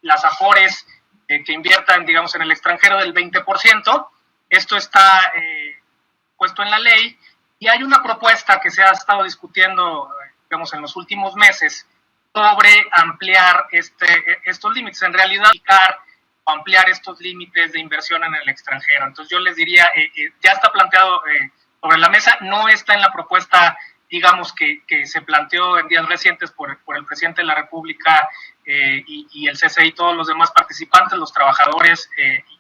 las Afores que inviertan, digamos, en el extranjero del 20%. Esto está puesto en la ley, y hay una propuesta que se ha estado discutiendo, digamos, en los últimos meses sobre ampliar estos límites. En realidad, ampliar estos límites de inversión en el extranjero. Entonces, yo les diría, ya está planteado sobre la mesa, no está en la propuesta, digamos, que se planteó en días recientes por el presidente de la República y el CCI y todos los demás participantes, los trabajadores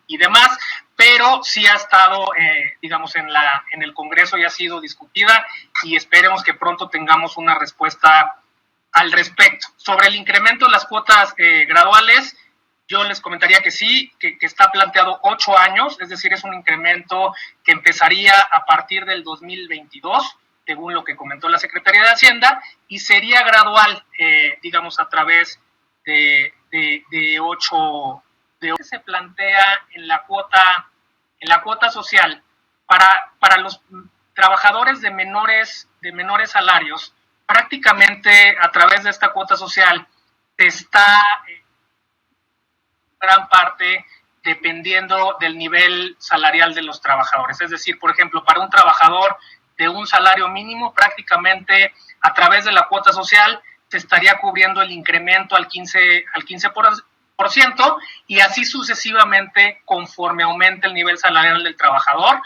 y demás, pero sí ha estado, digamos, en el Congreso y ha sido discutida, y esperemos que pronto tengamos una respuesta al respecto. Sobre el incremento de las cuotas graduales, yo les comentaría que sí, que está planteado 8 años, es decir, es un incremento que empezaría a partir del 2022, según lo que comentó la Secretaría de Hacienda, y sería gradual, digamos, a través de 8 que se plantea en la cuota social para los trabajadores de menores salarios. Prácticamente a través de esta cuota social se está gran parte dependiendo del nivel salarial de los trabajadores. Es decir, por ejemplo, para un trabajador de un salario mínimo, prácticamente a través de la cuota social se estaría cubriendo el incremento al 15%, y así sucesivamente, conforme aumente el nivel salarial del trabajador,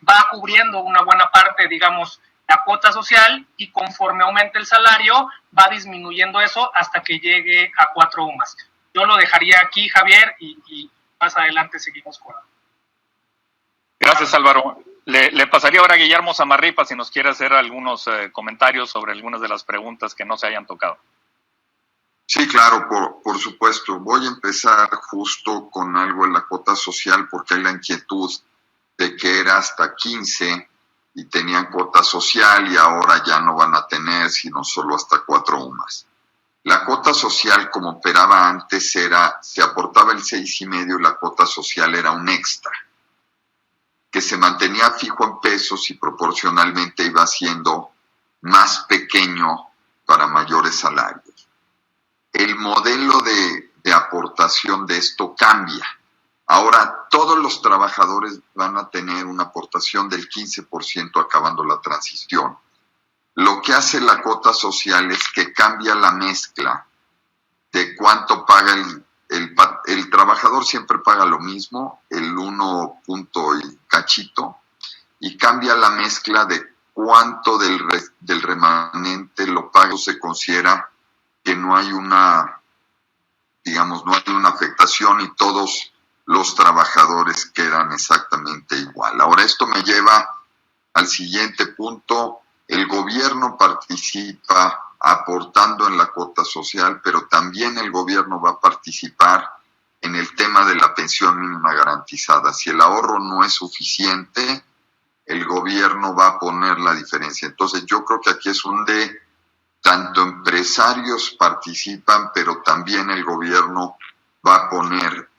va cubriendo una buena parte, digamos, la cuota social, y conforme aumente el salario va disminuyendo eso hasta que llegue a 4 UMAS. Yo lo dejaría aquí, Javier, y más adelante seguimos con. Gracias, Álvaro. Le pasaría ahora a Guillermo Zamarripa si nos quiere hacer algunos comentarios sobre algunas de las preguntas que no se hayan tocado. Sí, claro, por supuesto. Voy a empezar justo con algo en la cuota social, porque hay la inquietud de que era hasta 15 y tenían cuota social y ahora ya no van a tener, sino solo hasta 4 UMAS. La cuota social, como operaba antes, se aportaba el 6,5 y la cuota social era un extra, que se mantenía fijo en pesos y proporcionalmente iba siendo más pequeño para mayores salarios. El modelo de aportación de esto cambia. Ahora todos los trabajadores van a tener una aportación del 15% acabando la transición. Lo que hace la cuota social es que cambia la mezcla de cuánto paga el trabajador, siempre paga lo mismo, el 1 punto y cachito, y cambia la mezcla de cuánto del remanente lo paga. Se considera que no hay una afectación y todos los trabajadores quedan exactamente igual. Ahora, esto me lleva al siguiente punto. El gobierno participa aportando en la cuota social, pero también el gobierno va a participar en el tema de la pensión mínima garantizada. Si el ahorro no es suficiente, el gobierno va a poner la diferencia. Entonces, yo creo que aquí es donde tanto empresarios participan, pero también el gobierno va a poner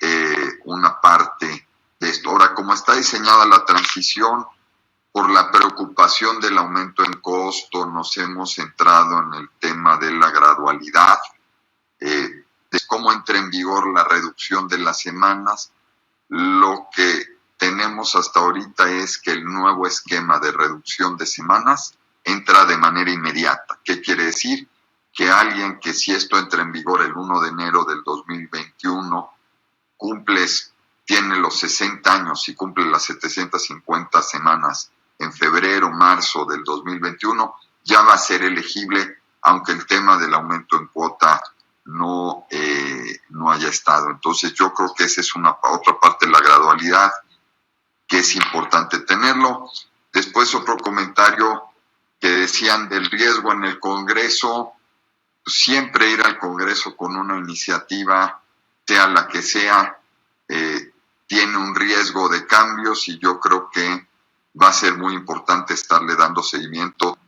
una parte de esto. Ahora, como está diseñada la transición, por la preocupación del aumento en costo, nos hemos centrado en el tema de la gradualidad, de cómo entra en vigor la reducción de las semanas. Lo que tenemos hasta ahorita es que el nuevo esquema de reducción de semanas entra de manera inmediata. ¿Qué quiere decir? Que alguien que, si esto entra en vigor el 1 de enero del 2021, tiene los 60 años y cumple las 750 semanas en febrero, marzo del 2021, ya va a ser elegible, aunque el tema del aumento en cuota no haya estado. Entonces, yo creo que esa es otra parte de la gradualidad que es importante tenerlo. Después, otro comentario que decían del riesgo en el Congreso. Siempre ir al Congreso con una iniciativa, sea la que sea, tiene un riesgo de cambios, y yo creo que va a ser muy importante estarle dando seguimiento